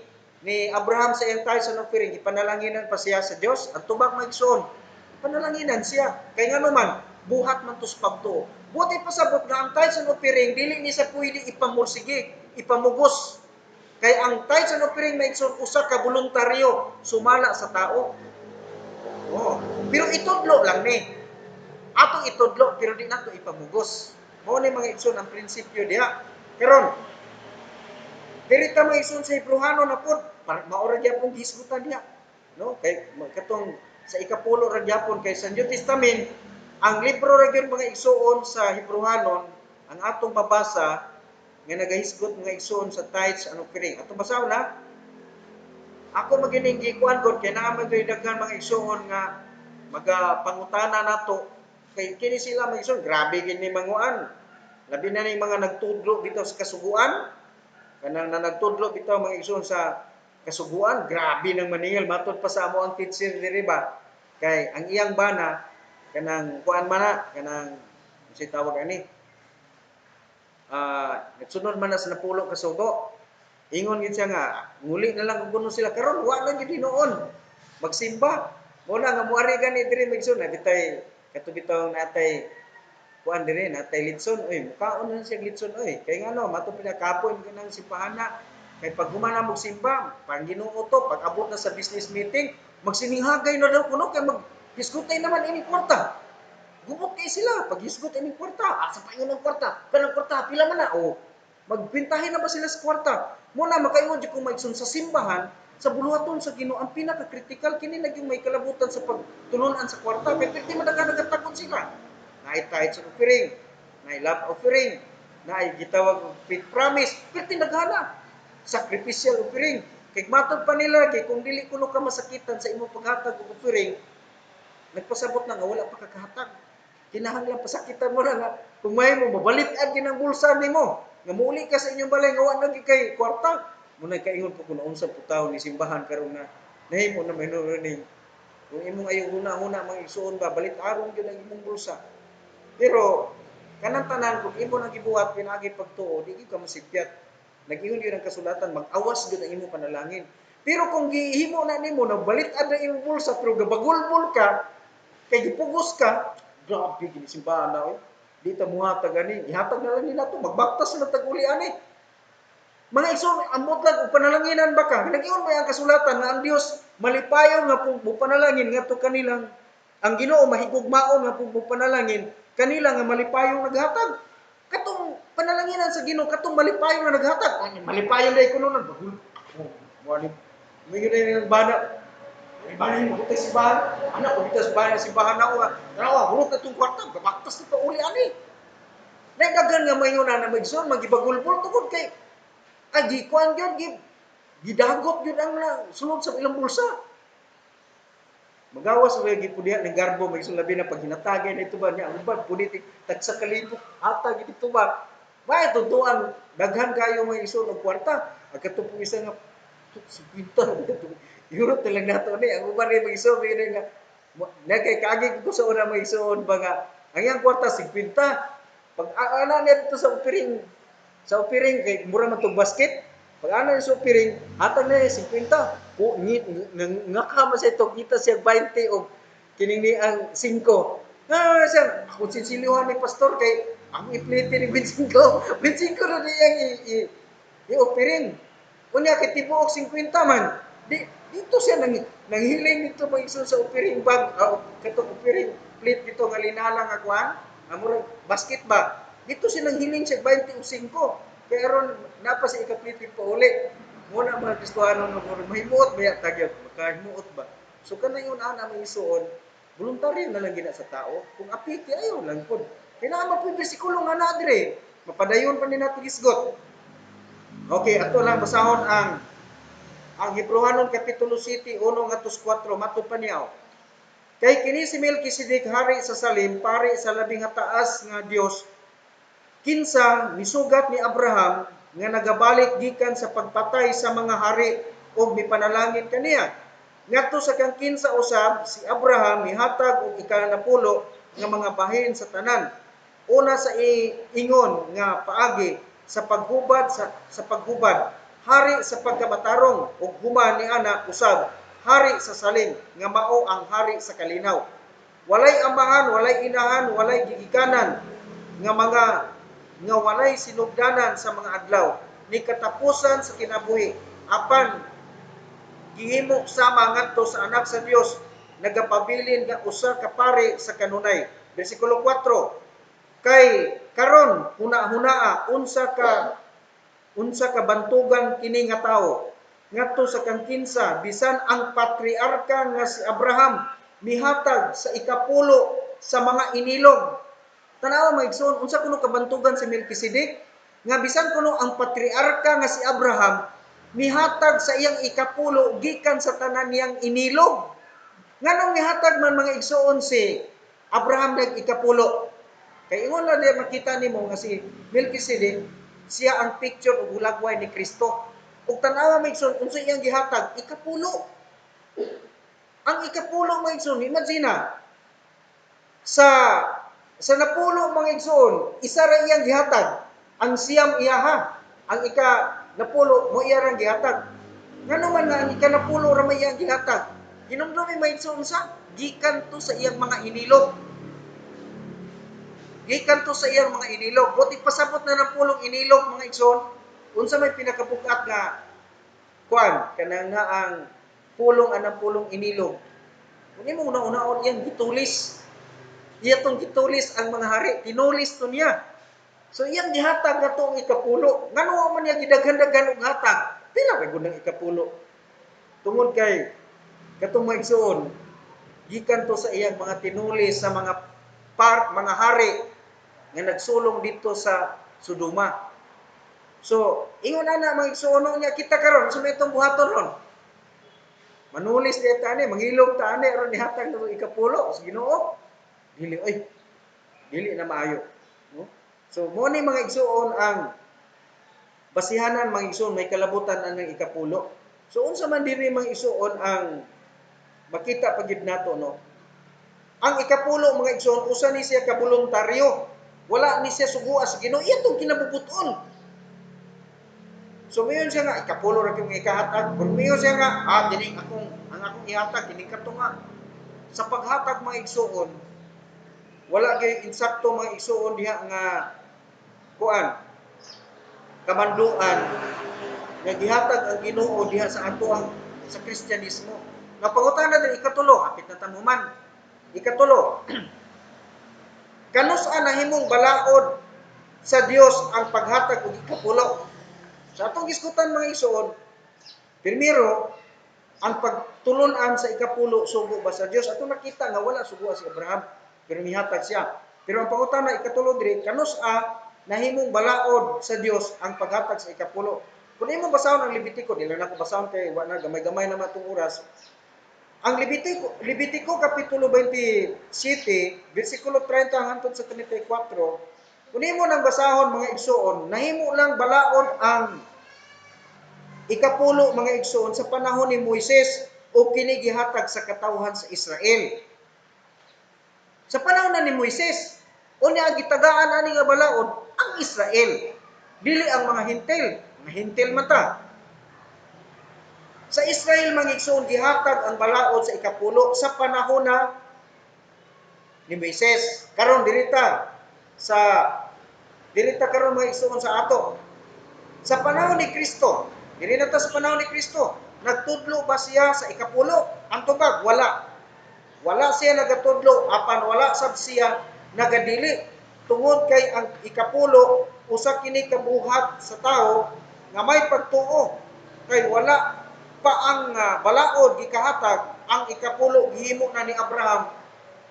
Abraham sa iyang tithes and offering, ipanalanginan pa siya sa Dios. Ang tubag maigsoon, panalanginan siya. Kay ngano man, buhat man tus pagtuo. Buti pasabot nga ang tithes and offering dili ni sa pwede ipamursige, ipamugos. Kay ang tithes and offering maigsoon usa ka voluntaryo sumala sa tao. Oh, pero itudlo lang ni. Atong itudlo pero di nato ipamugos. Mao ni mga igsoon ang prinsipyo diha. Karon, diri ta mga igsoon sa Hebreano na pod, maora gyapon gisgutan diha. No? Kay katong sa ikapulo ra gyapon kay sa New Testament, ang libro ra gyud mga igsoon sa Hebreano ang atong mabasa nga nagahisgot mga igsoon sa tithes and offering. Atong basahon na. Ako magining gikuan gud kay naa man daghan mga igsoon nga magapangutana nato kay kini sila mga igsoon grabe gid ni manguan. Labi na ning mga nagtudlo bitaw sa kasuguan. Kanang nagtudlo bitaw mga igsoon sa kasuguan, grabe nang maningil matud pa sa amo ang teacher diri ba. Kay ang iyang bana kanang kuan man na kanang si tawag ani nagsunod man na sa napulo ka sugo. Ingon gid siya nga nguli na lang kuno sila karon wa lang gid noon magsimba. Mo na nga muari gani diri magsun na bitay katubitaw natay kuan diri natay litson oy mukaon na siya litson oy kay ngano mato pila kapoy kanang simpahana Kay pag humana mo simba, pang Ginoo to, pag abot na sa business meeting, magsinihagay na daw kuno kay maghisgutay naman ini kwarta. Gubot kay sila pag hisgot ini kwarta. Asa pa yun ang kwarta? Kanang kwarta pila man na oh. Magbintahin na ba sila sa kwarta? Muna makaingon di ko maigsoon sa simbahan sa buluhaton sa Ginoo ang pinaka-critical kini naging may kalabutan sa pagtulunan sa kwarta kay perti madagan-nagatakon sila. Naay tithes offering, naay love offering, naay gitawag og faith promise, perti naghana sacrificial offering. Kay matod pa nila kay kung dili kuno ka masakitan sa imong paghatag og offering, nagpasabot na nga wala pa kakahatag. Kinahanglan pasakitan mo na nga kung may mo mabalit-an ginang bulsa nimo. Nga muli ka sa inyong balay nga wa na kay kwarta. Muna kaingon ko kung unsa putaw ni simbahan karon nga nahimo na may nuruning. Kung imong ayo huna-huna mga igsuon ba balit aron gyud ang imong bulsa. Pero kanang tanan kung imo nang gibuhat pinagi pagtuo, di ka masibyat. Nag-ingon gyud ang kasulatan, mag-awas gyud ang imong panalangin. Pero kung gihimo na nimo nagbalit-an ang imong bulsa pero gabagulbol ka, kay gipugos ka, grabe gini simbahan na di ta muhatag ani, ihatag na lang nila to, magbaktas na tag uli ani. Mga igsoon, ambot lang og panalanginan ba ka? Nag-ingon ba ang kasulatan nga ang Dios malipayon nga pug panalangin ngadto kanilang ang Ginoo mahigugmaon nga pug panalangin kanila nga malipayon naghatag. Katong panalanginan sa Ginoo katong malipayon nga naghatag. Malipayon dai kuno nang bagul. Wani. May gyud bana. May bana mo sa simbahan. Anak ko dito sa simbahan na ako. Tanawa, hulog na itong kwarta, babaktas na uli ani. Nagdagan nga mayon na magson, magibagulbol tungod kay agi kuan gyud gidagot gyud ang sulod sa ilang bulsa. Magawas ba gipudiha ng garbo magson labi na pag hinatagay na ito ba niya ang ubad politik tagsa kalibok hatag dito ba. Ba tutuan daghan kayo may ison og kwarta. Agkato po isa nga pinta Euro talang nato ni ang uban rin mag-ison nga nagkay kaagi ko sa una mag-ison ba nga ang iyang kwarta 50 pag ana niya dito sa opiring kay mura man tong basket pag ana sa opiring hatag na 50 po nga kama sa ito kita siya 20 og kining ni ang 5 siya ako sinsilihan ni pastor kay ang iplite ni 25 na niyang i-opiring kunya kay tibuok 50 man dito siya nanghiling dito mag sa opiring bag katong opiring plate dito nga linala nga kuan amurag basket ba dito siya nanghiling siya 25 kaya ron napa sa ikaplite pa uli muna mga Kristohano nga mahimuot ba tagyod makahimuot ba so kanang yun ana may isuon voluntaryo na lang gina sa tao kung apiti ayo lang pod kailangan po bersikulo nga na dire mapadayon pa ni natin isgot. Okay, ato lang basahon ang Hebrehanon Kapitulo 7, 1 ngadto 4 matud pa niya. Kay kini si Melkisedek hari sa Salem, pari sa labing hataas nga Dios, kinsa misugat ni Abraham nga nagabalik gikan sa pagpatay sa mga hari ug mipanalangin kaniya. Ngadto sa kang kinsa usab si Abraham mihatag og ikanapulo nga mga bahin sa tanan. Una sa ingon nga paagi sa paghubad hari sa pagkamatarong ug human ni ana usab hari sa Salem nga mao ang hari sa kalinaw. Walay amahan, walay inahan, walay gigikanan nga walay sinugdanan sa mga adlaw ni katapusan sa kinabuhi apan gihimo sama ngadto sa anak sa Dios nagapabilin nga usa ka pari sa kanunay. Bersikulo 4. Kay karon huna-hunaa unsa ka bantugan kini nga tawo ngadto sa kang kinsa bisan ang patriarka nga si Abraham mihatag sa ikapulo sa mga inilog. Tanawa maigsoon unsa kuno kabantugan si Melkisedek nga bisan kuno ang patriarka nga si Abraham mihatag sa iyang ikapulo gikan sa tanan niyang inilog. Nganong mihatag man mga igsoon si Abraham nag ikapulo? Kay ingon na diya makita nimo nga si Melkisedek siya ang picture og hulagway ni Kristo. Ug tanawa maigsoon unsa iyang gihatag? Ikapulo. Ang ikapulo maigsoon, imagine sa napulo mga igsoon, isa ra iyang gihatag. Ang siyam iyaha. Ang napulo mo iya rang gihatag. Ngano man nga ang ikanapulo ra may iyang gihatag? Hinumdumi maigsoon sa gikan to sa iyang mga inilog. Gikan to sa iyang mga inilog. Buti pasabot na ng pulong inilog mga igsoon. unsa may pinakabugat nga kuan kanang naang pulong anang pulong inilog. Kung imo una-unaon iyang gitulis. Iya tong gitulis ang mga hari, tinulis to niya. So iyang gihatag na to ang ikapulo. Ngano man niya gidaghan-daghan og hatag? Pila ba gud ang ikapulo? Tungod kay katong maigsoon, gikan to sa iyang mga tinulis sa mga hari nga nagsulong dito sa Sodoma. So, ingon ana maigsoon niya kita karon sa may itong buhaton ron. Manulis diya ta ani, mangilog ta ani ron nihatag na ikapulo sa Ginoo. Dili na maayo, no? So mo ni mga igsoon ang basihanan mga igsoon may kalabutan ang ikapulo. So unsa man diri mga igsoon ang makita pagid nato, no? Ang ikapulo mga igsoon usa ni siya ka voluntaryo. Wala ni siya suguas sa Ginoo, iya tong kinabubuton. So mayon siya nga ikapulo ra kay ikahatag. Kung mayon siya nga dili ang akong ihatag kini kadto nga sa paghatag mga igsoon wala gyud insakto mga igsoon diha nga kuan kamanduan nga gihatag ang Ginoo diha sa ato ang sa Kristyanismo. Napangutana din ikatulo, hapit na tamuman. Ikatulo, kanus-a nahimong balaod sa Dios ang paghatag og ikapulo. Sa atong gisgutan mga igsoon, primero ang pagtulon-an sa ikapulo sugo ba sa Dios? Ato nakita nga wala sugo si Abraham, pero mihatag siya. Pero ang pangutana ikatulo diri, kanus-a nahimong balaod sa Dios ang paghatag sa ikapulo. Kung imo basahon ang Levitico, dili na ko basahon kay wala gamay-gamay na matong oras. Ang Levitico kapitulo 27, bersikulo 30 hangtod sa 34. Kung imo nang basahon mga igsoon, nahimo lang balaod ang ikapulo mga igsoon sa panahon ni Moises o kini gihatag sa katawhan sa Israel. Sa panahon na ni Moises, unya gitagaan ani nga balaod ang Israel, dili ang mga hintil mata. Sa Israel mga igsoon gihatag ang balaod sa ikapulo sa panahon na ni Moises. Karon dirita karon mga igsoon sa ato. Sa panahon ni Kristo, dili na ta sa panahon ni Kristo, nagtudlo ba siya sa ikapulo? Ang tubag, wala. Wala siya nagatudlo, apan wala sab siya nagadili. Tungod kay ang ikapulo, usa kini kabuhat sa tao nga may pagtuo. Kay wala pa ang balaod gikahatag, ang ikapulo gihimo na ni Abraham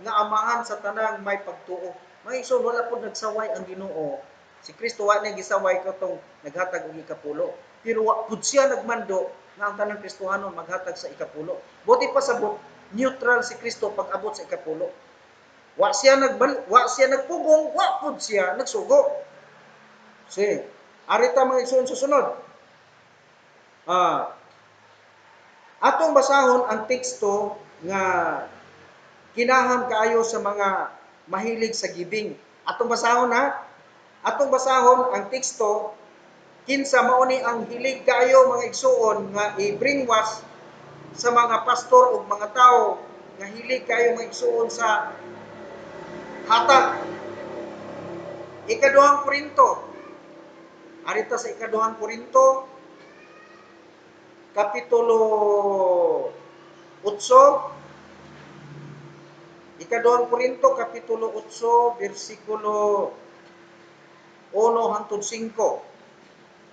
nga amahan sa tanang may pagtuo. May igsoon, wala pud nagsaway ang Ginoo. Si Kristo wa na gisaway katong naghatag og ikapulo. Pero wa pud siya nagmando nga ang tanang Kristohanon maghatag sa ikapulo. Buti pa sabot neutral si Kristo pag abot sa ikapulo. Wa siya nagpugong, wa pud siya nagsugo. Si arita mga igsoon susunod. Atong basahon ang teksto nga kinahang kaayo sa mga mahilig sa giving. Atong basahon ang teksto kinsa mao ni ang hilig kaayo mga igsoon nga i-brainwash sa mga pastor ug mga tao nga hilig kaayo mga igsoon sa hatag. Ikaduhang Korinto. Arita sa ikaduhang Korinto kapitulo 8. Ikaduhang Korinto kapitulo 8 bersikulo 1 hangtod 5.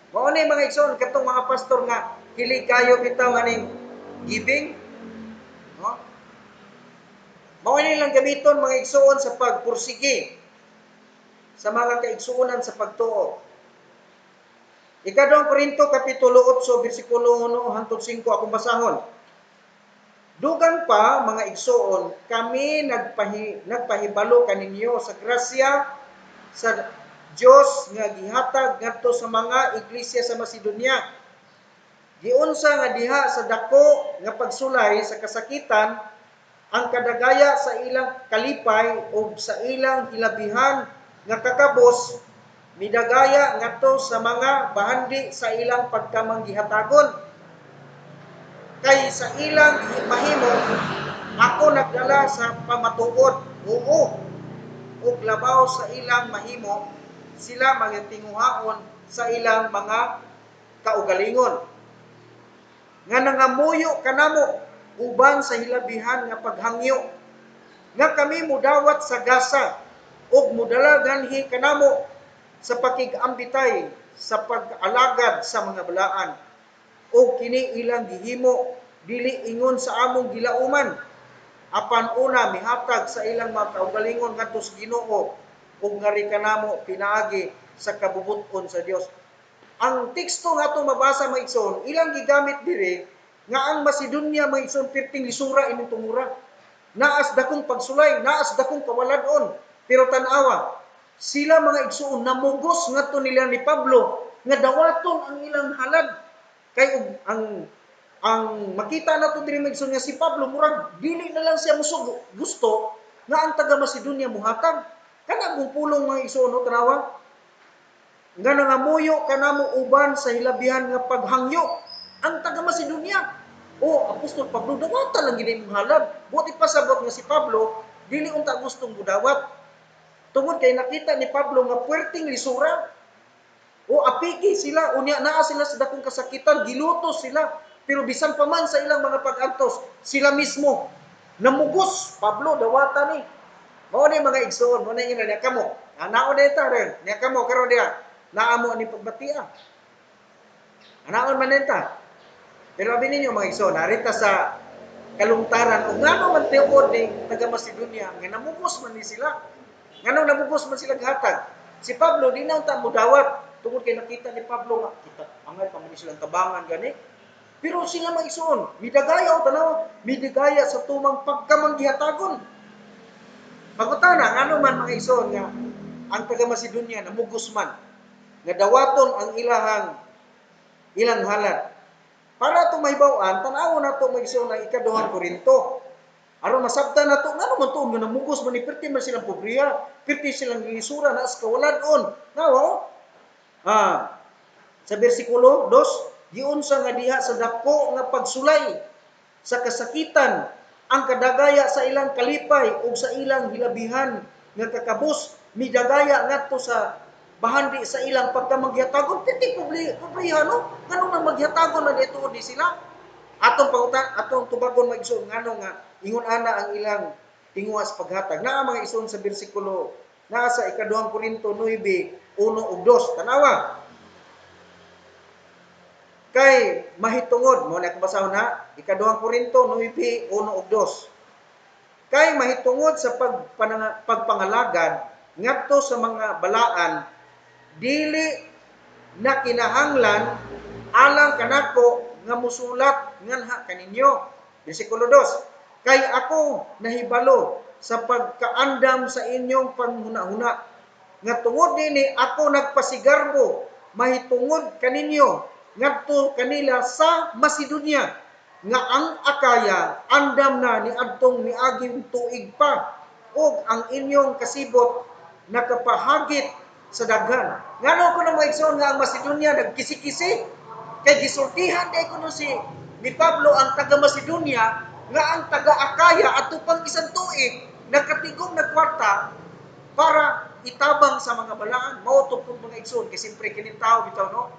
Mao ni mga igsoon katong mga pastor nga hilig kayo bitaw aning giving, no? Mao ni lang gamiton mga igsoon sa pagpursige sa mga kaigsuonan sa pagtuo. Ikaduhang Korinto kapitulo 8 bersikulo 1 hangtod 5 akong basahon. Dugang pa mga igsoon, kami nagpahibalo kaninyo sa grasya sa Dios nga gihatag ngadto sa mga iglesia sa Macedonia. Giunsa nga diha sa dako nga pagsulay sa kasakitan ang kadagaya sa ilang kalipay ug sa ilang hilabihan nga kakabos midagaya ngadto sa mga bahandi sa ilang pagkamanggihatagon. Kay sa ilang mahimo ako nagdala sa pamatuod, oo, ug labaw sa ilang mahimo sila magatinguhaon sa ilang mga kaugalingon nga nangamuyo kanamo uban sa hilabihan nga paghangyo nga kami mudawat sa gasa ug mudala ganhi kanamo sa pakigambitay sa pag-alagad sa mga balaan ug kini ilang gihimo dili ingon sa among gilauman apan una mihatag sa ilang mga kaugalingon ngadto sa Ginoo ug ngari kanamo pinaagi sa kabubut-on sa Dios. Ang teksto nga itong mabasa mga igsoon, ilang gigamit diri nga ang Macedonia mga igsoon perting lisura ining tungura. Naas dakong pagsulay, naas dakong kawaladon. Pero tanawa, sila mga igsoon namugos ngadto nila ni Pablo nga dawaton ang ilang halad. Kay ang makita nato diri mga igsoon nga si Pablo murag dili na lang siya musug gusto nga ang taga Macedonia muhatag. Kana kung pulong mga igsoon no tanawa nga nangamuyo kanamo uban sa hilabihan nga paghangyo ang taga Macedonia. O apostol Pablo dawatan lang gid imong halad. Buti pasabot nga si Pablo dili unta gustong mudawat. Tungod kay nakita ni Pablo nga puwerteng lisura. O apiki sila unya naa sila sa dakong kasakitan, gilutos sila. Pero bisan pa man sa ilang mga pag-antos, sila mismo namugos. Pablo dawatan ni. Mao ni mga igsoon, mo na ina niya kamo. Anaon deta ren, niya kamo karon diha. Naamo ni pagbatian. Anaon man nenta. Pero abi ninyo mga igsoon, narita sa kalungtaran o ngano man tiod ni taga Macedonia nga namugos man ni sila. Ngano namugos man sila hatag. Si Pablo di na unta mudawat tungod kay nakita ni Pablo nga kita angay pa man silang tabangan gani. Pero sila mga igsoon, midagaya o tanaw, midagaya sa tumang pagkamanggihatagon. Pagutana ngano man mga igsoon nga ang taga Macedonia namugos man nga dawaton ang ilang halad. Para ito mahibawan, tanaw na ito mag-iso ng ikaduhang Korinto. Aron masabtan na ito, nga naman ito, nga namugos, manipirti man silang pobriya, pirti silang gilisura, naas kawaladon. Nawa, sa versikulo 2, giunsa nga diha sa dako nga pagsulay, sa kasakitan, ang kadagaya sa ilang kalipay, o sa ilang hilabihan, nga kakabus, midagaya ngadto sa bahandi sa ilang pagkamagyatagon, titik pobriya, no? Ngano nang magyatagon na dito di sila? Atong tubagon mag-igsoon ngano nga ingon ana ang ilang tinguha sa paghatag. Naa mga igsoon sa bersikulo naa sa ikaduhang Korinto 9:1 ug 2. Tanawa. Kay mahitungod mo na basahon na ikaduhang Korinto 9:1 ug 2. Kay mahitungod sa pagpangalagad ngadto sa mga balaan dili na kinahanglan alang kanako nga musulat nganha kaninyo. Bersikulo 2. Kay ako nahibalo sa pagkaandam sa inyong panghuna-huna nga tungod dinhi ako nagpasigarbo mahitungod kaninyo ngadto kanila sa Macedonia nga ang Akaya andam na ni adtong miaging tuig pa ug ang inyong kasibot nakapahagit sa daghan. Ngano ko na maigsoon nga ang Macedonia nagkisi-kisi kay gisultihan day kuno ni Pablo ang taga Macedonia nga ang taga Akaya ato pang isang tuig nagkatigom na kwarta para itabang sa mga balaan. Mao to pud mga igsoon kay simpre kini tawo bitaw no.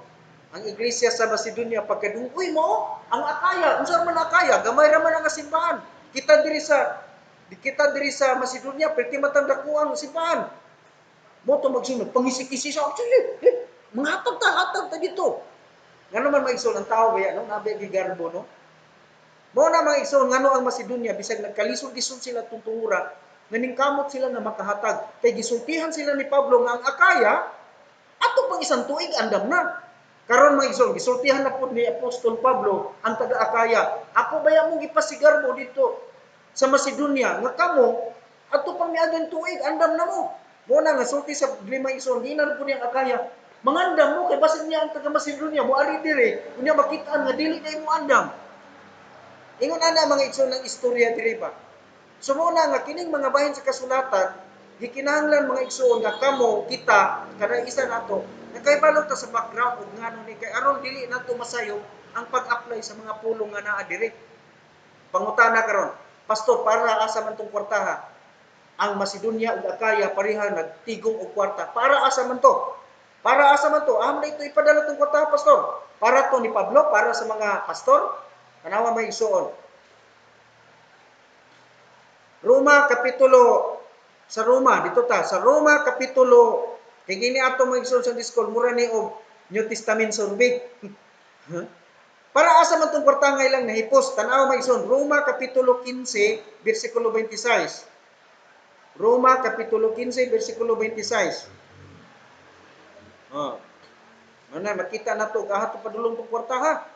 Ang iglesia sa Macedonia pagkadugoy mo ang Akaya, unsa man Akaya, gamay ra man ang simbahan. Kita diri sa Macedonia perti matang dako ang simbahan. Mo to magsunod pangisik-isi sa actually mga hatag ta dito. Ngano man maigsoon ang tao baya no nabi gigarbo no. Mo na mga igsoon ngano ang Macedonia bisag nagkalisod-lisod sila tungtungura nganing kamot sila nga makahatag kay gisultihan sila ni Pablo nga ang Akaya ato pang isang tuig andam na. Karon mga igsoon gisultihan na pud ni Apostol Pablo ang taga Akaya. Ako baya mong gipasigarbo dito sa Macedonia nga kamo ato pang miaging tuig andam na mo. Muna nga sulti sa lima igsoon di na po niyang Akaya. Mangandam mo kay basin niya ang taga Macedonia mo ari dire unya makitaan nga dili na mo andam. Ingon ana mga igsoon ng istorya dire ba. So muna nga kining mga bahin sa kasulatan gikinahanglan mga igsoon nga kamo kita kada isa nato nakaibalo ta sa background ug ngano ni kay aron dili nato masayo ang pag-apply sa mga pulong nga naa dire. Pangutana karon, pastor para asa man tong kwartaha? Ang Macedonia ug Akaya pareha nagtigom og kwarta. Para asa man to? Para asa man to? Amo na ito ipadala tong kwarta, pastor. Para to ni Pablo, para sa mga pastor, tanawa may igsoon. Roma kapitulo sa Roma dito ta sa Roma kapitulo kay gini ato mga igsoon sa diskol mura ni og New Testament survey. Para asa man tong kwarta nga ilang nahipos tanaw mga igsoon Roma kapitulo 15 bersikulo 26. Roma kapitulo 15 bersikulo 26. Mana makita na to gahat padulong tong kwarta ha.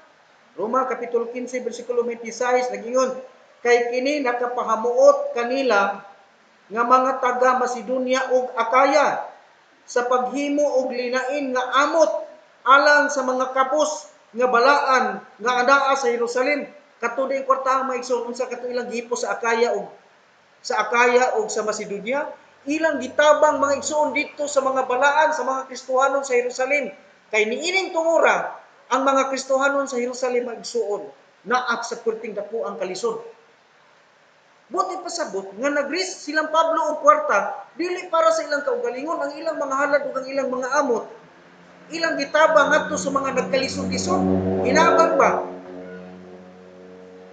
Roma kapitulo 15 bersikulo 26 nagingon kay kini nakapahamuot kanila nga mga taga Macedonia ug Akaya sa paghimo og linain nga amot alang sa mga kapos nga balaan nga anaa sa Jerusalem. Kato din kwarta maigsoon unsa kato ilang gipo sa Akaya ug sa Macedonia, ilang gitabang mga igsoon dito sa mga balaan sa mga Kristohanon sa Jerusalem. Kay niining tungura ang mga Kristohanon sa Jerusalem mga igsoon naak sa perting dako ang kalisod. Buti pasabot nga nagris silang Pablo og kwarta dili para sa ilang kaugalingon ang ilang mga halad ug ang ilang mga amot. Ilang gitabang ngadto sa mga nagkalisod-lisod. Hinabang ba?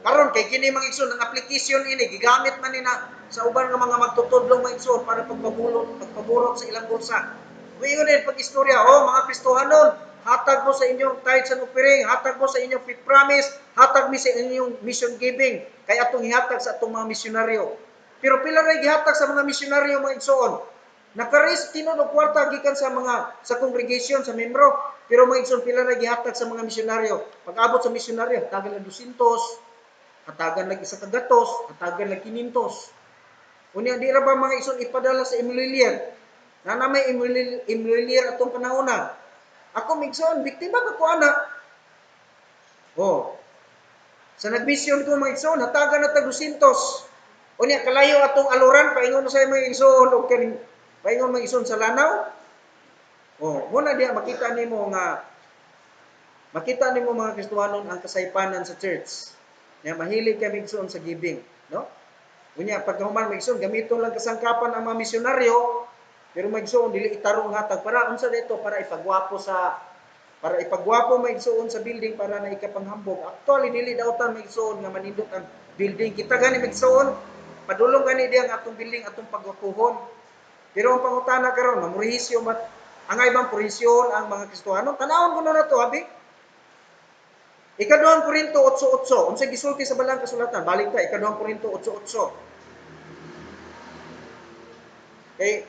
Karon kay kini mga igsoon ang application ini gigamit man ni na sa uban nga mga magtutudlong mga igsoon para pagpabulot sa ilang bulsa. Buingon din pag-istorya, mga Kristohanon, hatag mo sa inyong tithes and offering, hatag mo sa inyong faith promise, hatag mi sa inyong mission giving, kay atong ihatag sa atong mga misyonaryo. Pero pila ray gihatag sa mga misyonaryo mga igsoon? Nakaris tinud og kwarta gikan sa congregation sa membro, pero mga igsoon pila ray gihatag sa mga misyonaryo? Pag-abot sa misyonaryo, hatagan lang 200, hatagan lang isa ka gatos, hatagan lang 500. Unya di ra ba mga igsoon ipadala sa imlilier? Na may imlilier atong panahon na. Ako migsoon, biktima ka ko ana. Sa nagmission ko mga igsoon, hatagan na tag 200. Unya kalayo atong aluran paingon sa mga igsoon og kaning paingon mga igsoon sa lanaw. Muna diha makita nimo mga Kristohanon ang kasaypanan sa church. Nga mahilig kami igsoon sa giving, no? Unya pagkahuman mga igsoon gamiton lang kasangkapan ang mga misyonaryo, pero mga igsoon dili itarong hatag para unsa dito para ipagwapo mga igsoon sa building para na ikapanghambog. Actually dili daotan mga igsoon nga manindot ang building. Kita gani mga igsoon, padulong gani diha ang atong building atong pagwapuhon. Pero ang pangutana karon mamurihisyo ang ibang purisyon ang mga Kristohanon. Tanawon kuno na to abi. Ikaduhang Korinto 8:8. Unsay gisulti sa balang kasulatan? Balik ta ikaduhang Korinto 8:8. Kay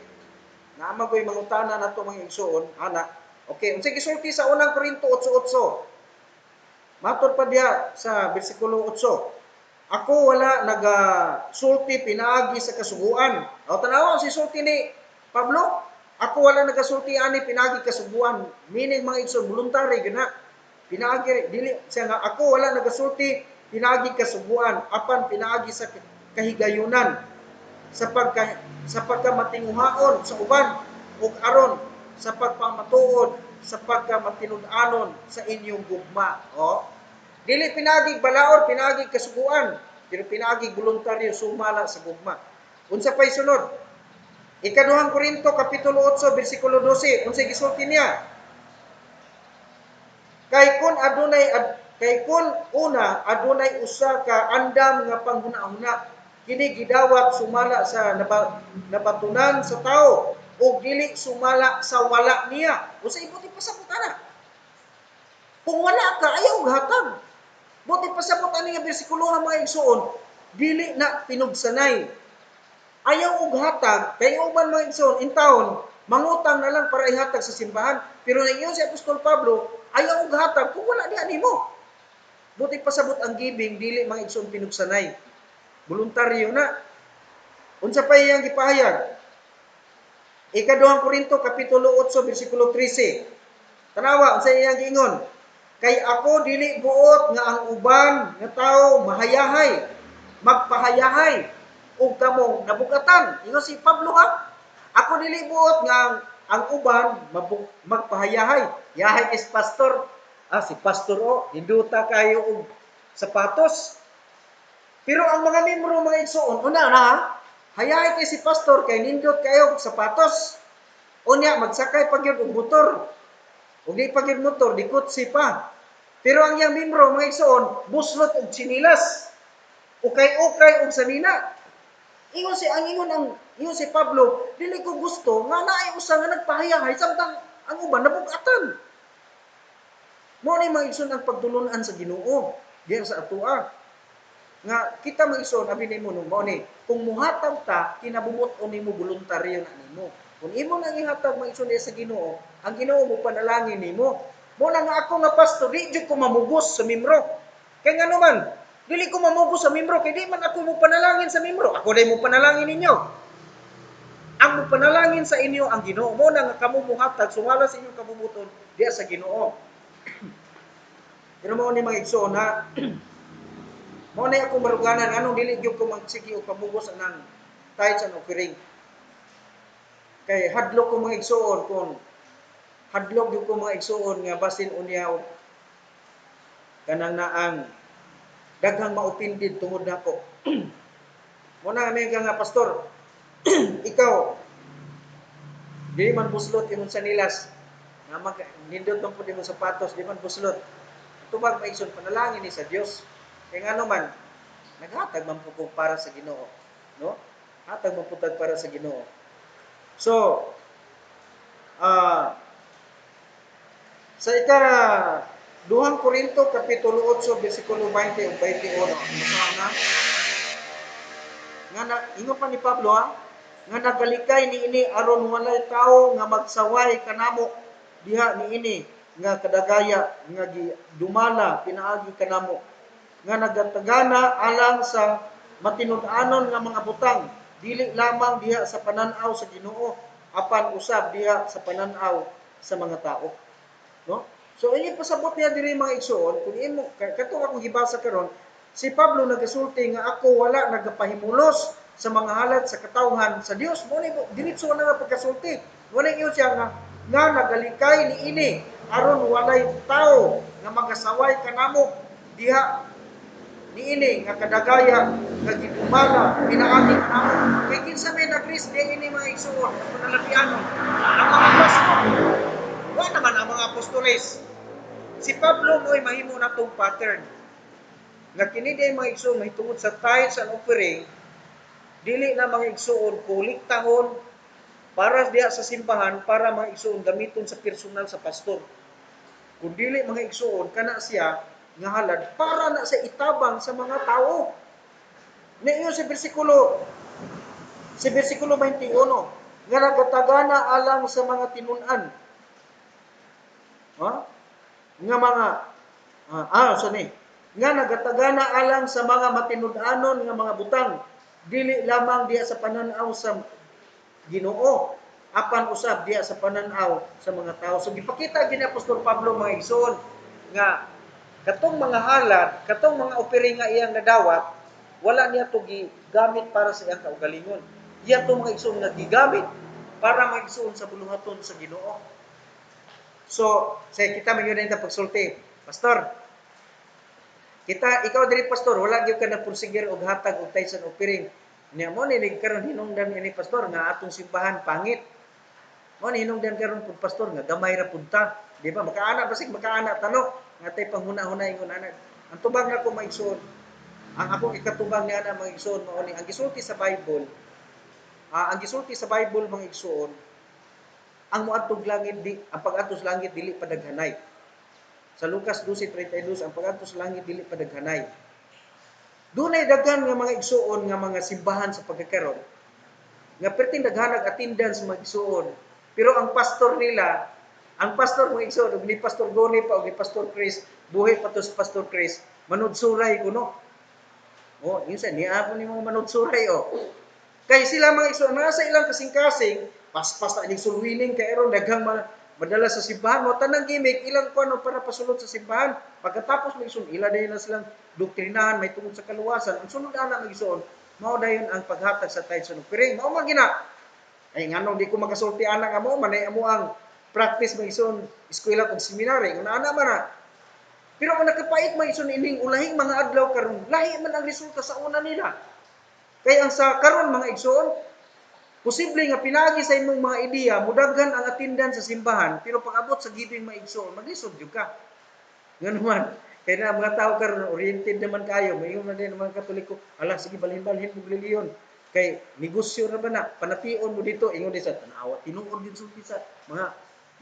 naamag ko'y mangutana na to mga igsoon, ana. Okay, unsay gisulti sa unang Korinto 8:8? Matod pa diha sa bersikulo 8. Ako wala nagasulti pinaagi sa kasuguan. Tanawa si sulti ni Pablo. Ako wala nagasulti ani pinaagi kasuguan. Meaning mga igsoon voluntary gina. Pinaagi dili siya nga ako wala nagasulti pinaagi kasuguan apan pinaagi sa kahigayunan sa pagkamatinguhaon sa uban ug aron sa pagpamatuod sa pagkamatinud-anon sa inyong gugma. Dili pinagi balaod, pinagi kasuguan, pero pinagi voluntaryo sumala sa gugma. Unsa pay sunod? Ikaduhang Korinto kapitulo 8 bersikulo 12. Unsay gisulti niya? Kay kun adunay usa ka andam nga panghuna-huna kini gidawat sumala sa nabatunan sa tao ug dili sumala sa wala niya. Usa ibuti pasabot ana. Kung wala ka ayaw hatag. Buti pasabot ani nga bersikulo nga mga igsoon, dili na pinugsanay. Ayaw og hatag kay uban mga igsoon in taon mangutang na lang para ihatag sa simbahan. Pero ninyo si Apostol Pablo, ayaw og hatag kung wala diha nimo. Buti pasabot ang giving dili mga igsoon pinugsanay. Voluntaryo na. Unsa pa iyang gipahayag? Ikaduhang Korinto kapitulo 8 bersikulo 13. Tanawa unsa iyang giingon? Kay ako dili buot nga ang uban nga tawo mahayahay, magpahayahay ug kamo nabugatan. Ingon si Pablo ha. Ako dili buot nga ang uban magpahayahay. Yahay is pastor. Si pastor hinduta kayo og sapatos. Pero ang mga membro mga igsoon, una na hayahay kay si pastor kay nindot kayo og sapatos. Unya magsakay pagyud og motor. Ug di pagyud motor, dikot si pa. Pero ang iyang membro mga igsoon, buslot og sinilas, ukay-ukay og sanina. Ingon si ang ingon ang ingon si Pablo, dili ko gusto nga naay usa nga nagpahayahay samtang ang uban nabug-atan. Mao ni mga igsoon ang pagtulunan sa Ginoo diyan sa atoa. Nga kita mga igsoon abi nimo no mao ni kung muhatag ta kinabubuton nimo voluntaryo na nimo. Kung imo nang ihatag mga igsoon sa Ginoo, ang Ginoo mo panalangin nimo. Mo na nga ako nga pastor, di jud ko mamugos sa membro. Kay ngano man, dili ko mamugos sa membro kay di man ako mo panalangin sa membro. Ako dai mo panalangin ninyo. Ang mo panalangin sa inyo ang Ginoo. Mo na nga kamo muhatag sumala sa inyong kabubuton diya sa Ginoo. Pero mo ni mga igsoon na mo na ako maruganan anong dili gyud ko magsigi og pamugos anang tithes and offering. Kay hadlok ko mga igsoon kung hadlok gyud ko mga igsoon nga basin unya kanang naang daghang maopindid tungod nako. Mo na may nga pastor, ikaw di man buslot imong sanilas nga nindot man pud imong sapatos di man buslot. Tubag maigsoon panalangin ni sa Dios. Kay ngano man naghatag man pud para sa Ginoo, no? Hatag man pud para sa Ginoo. So, sa ika 2 Korinto kapitulo 8 bersikulo 20 ug 21 basahan na. Nga na ingon pa ni Pablo nga nagalikay niini aron walay tawo nga magsaway kanamo diha niini nga kadagaya nga dumala pinaagi kanamo nga nagatagana alang sa matinud-anon nga mga butang dili lamang diha sa pananaw sa Ginoo apan usab diha sa pananaw sa mga tao, no? So ini pasabot niya diri mga igsoon kung imo katong akong gibasa karon si Pablo nagasulti nga ako wala nagapahimulos sa mga halat sa katawhan sa Dios. Mo ni diretso na nga pagkasulti. Wala iyo siya nga nagalikay niini aron walay tawo nga magasaway kanamo diha niini nga kadagaya nga gidumala pinaagi kanamo. Kay kinsa may nagris diha ini mga igsoon panalapianon ang mga pastor. Wa naman ang mga apostoles. Si Pablo mo'y mahimo natong pattern. Nga kini day mga igsoon mahitungod sa tithes and offering, dili na mga igsoon kolektahon para diha sa simbahan para mga igsoon gamiton sa personal sa pastor. Kung dili mga igsoon kana siya nga halad para na sa itabang sa mga tao. Niyo sa bersikulo 21 nga nagatagana alang sa mga tinun-an. Nga mga so ni nga nagatagana alang sa mga matinud-anon nga mga butang dili lamang diya sa pananaw sa Ginoo apan usab diya sa pananaw sa mga tao. So gipakita gini Apostol Pablo mga igsoon nga katong mga halad, katong mga offering nga iyang nadawat, wala niya to gigamit para sa iyang kaugalingon. Iya to mga igsoon nga gigamit para maigsoon sa buluhaton sa Ginoo. So, kita man yun na pagsulti. Pastor, ikaw diri pastor, wala gyud ka na porsigir og hatag og tithes and offering. Niya mo ni karon hinungdan ini pastor nga atong simbahan pangit. Mo ni hinungdan karon pud pastor nga gamay ra pud ta. Di ba? Makaana basig makaana tanok nga tay panghuna-hunay ingon ana. Ang tubag nako maigsoon. Ang akong ikatubag ni ana maigsoon mao ni ang gisulti sa Bible. Ang gisulti sa Bible mga igsoon, ang moadtog langit ang pag-adto sa langit dili padaghanay. Sa Lucas 12:32 ang pag-adto sa langit dili padaghanay. Dunay daghan nga mga igsoon nga mga simbahan sa pagkakaron nga perting daghanag attendance mga igsoon. Pero ang pastor mga igsoon ug ni Pastor Goni pa ug ni Pastor Chris, buhi pa to si Pastor Chris, manudsuray kuno. Insa niya po ni mga manudsuray Kay sila mga igsoon nasa ilang kasing-kasing paspas na ining sulwining kay aron daghang madala sa simbahan mo tanang gimik ilang kuno para pasulod sa simbahan pagkatapos may igsoon ila dayon na silang doktrinahan may tungod sa kaluwasan ang sunod ana mga igsoon mao dayon ang paghatag sa tithes and offering mao magina ay nganong di ko makasulti ana nga mo manay amo ang practice mga igsoon eskwela kung seminary nga ana man na pero ang nakapait mga igsoon ining ulahing mga adlaw karon lahi man ang resulta sa una nila kay ang sa karon mga igsoon posible nga pinaagi sa imong mga ideya, mudaghan ang attendance sa simbahan, pero pag abot sa giving mga igsoon, maglisod jud ka. Nga naman, kaya na mga tao karon oriented naman kayo, mayon na din ang mga Katoliko, ala sige balhin-balhin mo reliyon. Kay negosyo na ba na, panation mo dito, ingon din sa tanawa, tinuod din sulti sa mga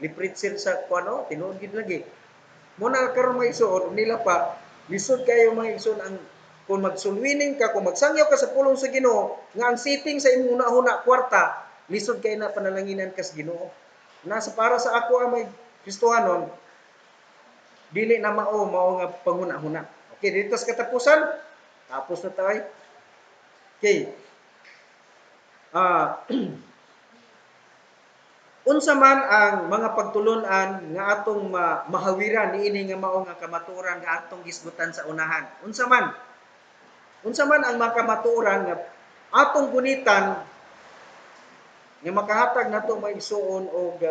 literature sa kuano, tinuod gid lagi. Muna karon mga igsoon, nila pa, lisod kayo mga igsoon ang kung magsulwining ka, kung magsangyaw ka sa pulong sa Ginoo, nga ang sitting sa imong una-una kwarta, lisod kay na panalanginan ka sa Ginoo. Nasa para sa ako ang may Kristohanon, dili na mao nga panghuna-huna. Okay, dito sa katapusan, tapos na tayo. Okay. Ah, unsa man ang mga pagtulon-an nga atong mahawiran niini nga mao nga kamatuoran nga atong gisgutan sa unahan. Unsa man ang mga kamatuoran nga atong gunitan nga makahatag nato maigsuon og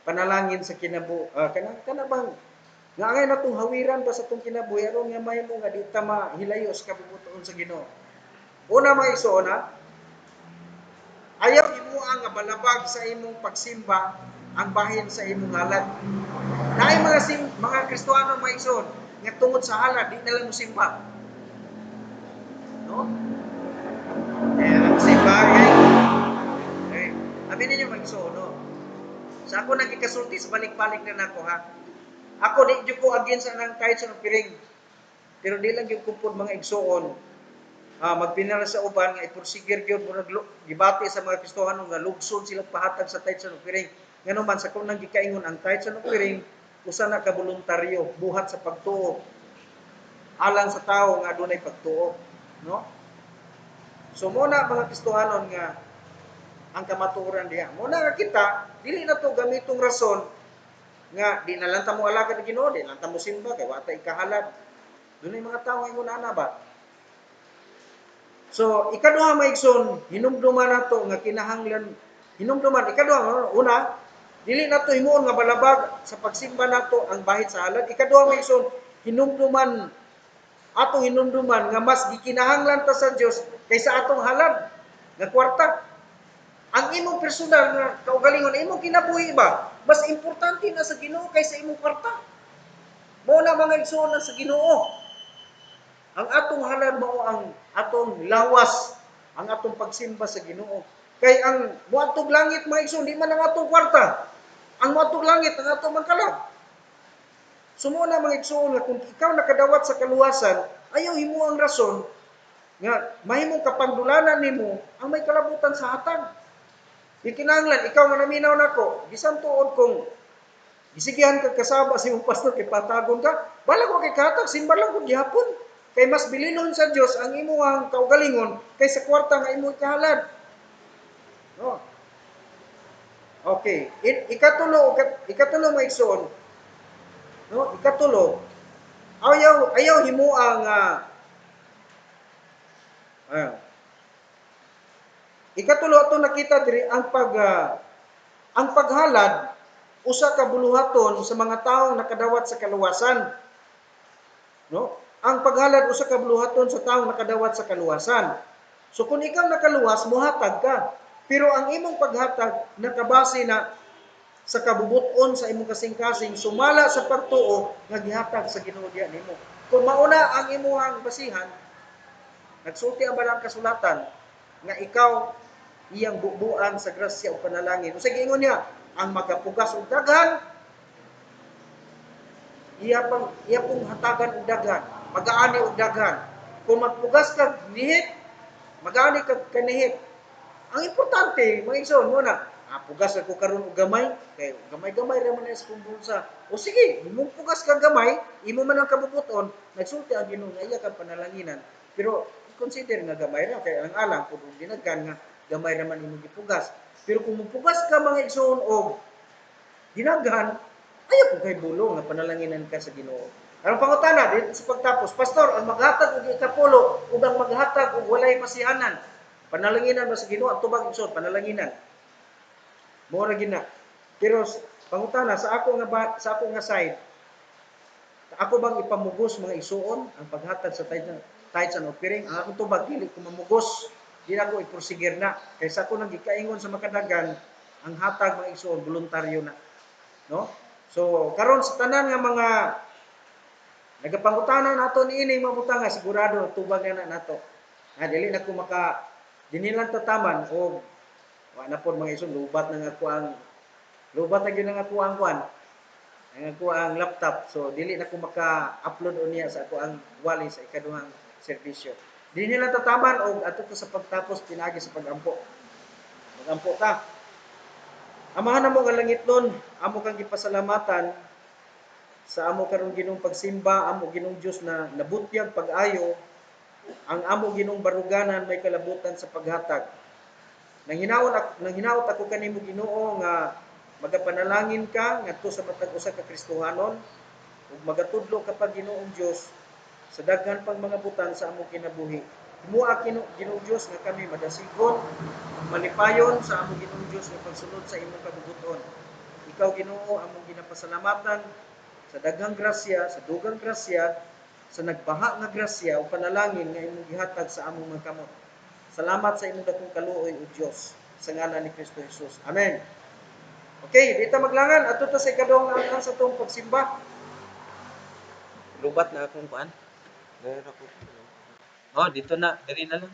panalangin sa kana bang nga angay natong hawiran pa sa atong kinabuhi aron nga mahimo nga di ta mahilayo sa kabubuton sa Ginoo. Una maigsuon ha, ayaw himuang nga balabag sa imong pagsimba ang bahin sa imong halad. Naay mga Kristohano maigsoon nga tungod sa halad di na lang mosimba. No? Kaya lang simba kay amin ninyo maigsoon no. Sa ako nang ikasulti sa balik-balik na nako ha. Ako di jud ko against anang kahit sa piring. Pero di lang yung kupod mga igsoon magpinala sa uban nga iporsigir gyud murag gibati sa mga Kristohano nga lugsod sila pahatag sa tithes sa piring. Ngano man sa kunang gikaingon ang tithes sa piring usa na ka voluntaryo buhat sa pagtuo alang sa tawo nga adunay pagtuo, no? So muna mga Kristohanon nga ang kamatuoran diha. Muna nga kita dili na to gamitong rason nga di na lang ta mo alagad ni Ginoo, di lang ta mo simba kay wa ta ikahalad. Dunay mga tawo ingon ana ba? So, ikaduha maigsoon, hinumduman nato nga kinahanglan, hinumduman, ikaduha, una, dili nato himuon nga balabag sa pagsimba nato ang bahid sa halad. Ikaduha maigsoon, hinumduman, atong hinumduman nga mas gikinahanglan ta sa Dios kaysa atong halad nga kwarta. Ang imong personal nga kaugalingon, imong kinabuhi ba, mas importante na sa Ginoo kaysa imong kwarta. Mao na mga igsoon na sa Ginoo. Ang atong halad mao ang atong lawas, ang atong pagsimba sa Ginoo. Kay ang moadtog langit mga igsoon, di man ang atong kwarta. Ang moadtog langit ang atong magkalab. Sumo na mga igsoon nga kung ikaw nakadawat sa kaluwasan, ayaw himo ang rason nga mahimong kapangdulanan nimo ang may kalabutan sa hatag. Ikinahanglan ikaw nga naminaw nako, bisan tuod kung gisigihan ka kasaba sa imong pastor kay patagon ka, balag ko kay katag simba lang kung gihapon. Kay mas bilinon sa Dios ang imuhang kaugalingon kaysa kwarta nga imong kahalad. No. Okay, ikatulo mo igsoon. No, ikatulo, ayaw himuang ikatulo ato nakita diri ang paghalad usa ka buluhaton sa mga taong nakadawat sa kaluwasan. No? Ang paghalad usa ka buluhaton sa taong nakadawat sa kaluwasan. So kung ikaw nakaluwas, muhatag ka. Pero ang imong paghatag nakabase na sa kabubuton sa imong kasing-kasing sumala sa pagtuo nga gihatag sa Ginoo diha nimo. Kung mauna ang imong basihan, nagsulti ang balang kasulatan nga ikaw iyang bubuan sa grasya o panalangin. Usa giingon niya, ang magapugas og daghan, iya pong hatagan og daghan, magaani og daghan. Kung magpugas ka nihit, magaani ka kanihit. Ang importante, mga igsoon muna, pugas ako karon og gamay, kay gamay-gamay ra man sa kumbulsa. O sige, imong pugas ka gamay, imo man ang kabubuton, nagsulti ang Ginoo nga iya kang panalanginan. Pero consider nga gamay ra kay ang alang pud dinaghan nga gamay ra man imong gipugas. Pero kung mupugas ka mga igsoon og dinaghan, ayaw ko kay bulong nga panalanginan ka sa Ginoo. Ang pangutana dito sa pagtapos, pastor, ang maghatag og ikapulo ug ang maghatag og walay masihanan. Panalanginan ba sa Ginoo ang tubag igsoon panalanginan. Mao ra gina. Pero pangutana sa ako nga side, ako bang ipamugos mga isuon ang paghatag sa tithes and offering? Ang akong tubag dili ko mamugos. Dili ako iporsigir na. Kaysa ako nang gikaingon sa makadagan, ang hatag mga isuon voluntaryo na. No? So karon sa tanan nga mga nagapangutana nato niini mga butanga sigurado tubag na nato. Dili na ko maka dinilang tataman o wa na pod mga ison lubat na nga ko ang lubat na gyud nga ko ang kwan ang ako ang laptop. So dili na ko maka-upload unya sa ako ang wali sa ikaduhang serbisyo. Dili nila tataman og ato to sa pagtapos pinagi sa pagampo. Magampo ta. Amahan namo nga langit nun, amo kang gipasalamatan sa amo karon Ginoong pagsimba, amo Ginoong Dios na nabutyag pag-ayo, ang amo Ginoong baruganan may kalabutan sa paghatag. Nanghinaot ako kanimo Ginoo nga magapanalangin ka ngadto sa matag usa ka Kristohanon ug magatudlo ka pa Ginoong Dios sa daghan pang mga butang sa among kinabuhi. Himoa Ginoong Dios nga kami madasigon ug malipayon sa among Ginoong Dios nga pagsunod sa imong kabubuton. Ikaw Ginoo among ginapasalamatan sa daghang grasya, sa dugang grasya, sa nagbaha nga grasya o panalangin nga imong gihatag sa among mga kamot. Salamat sa imong dakong kaluoy o Dios sa ngalan ni Kristo Jesus. Amen. Okay, dito maglangan ato ta sa ikaduhang angkan sa tuong pagsimba. Lubat na akong kuan. Oh, dito na, diri na lang.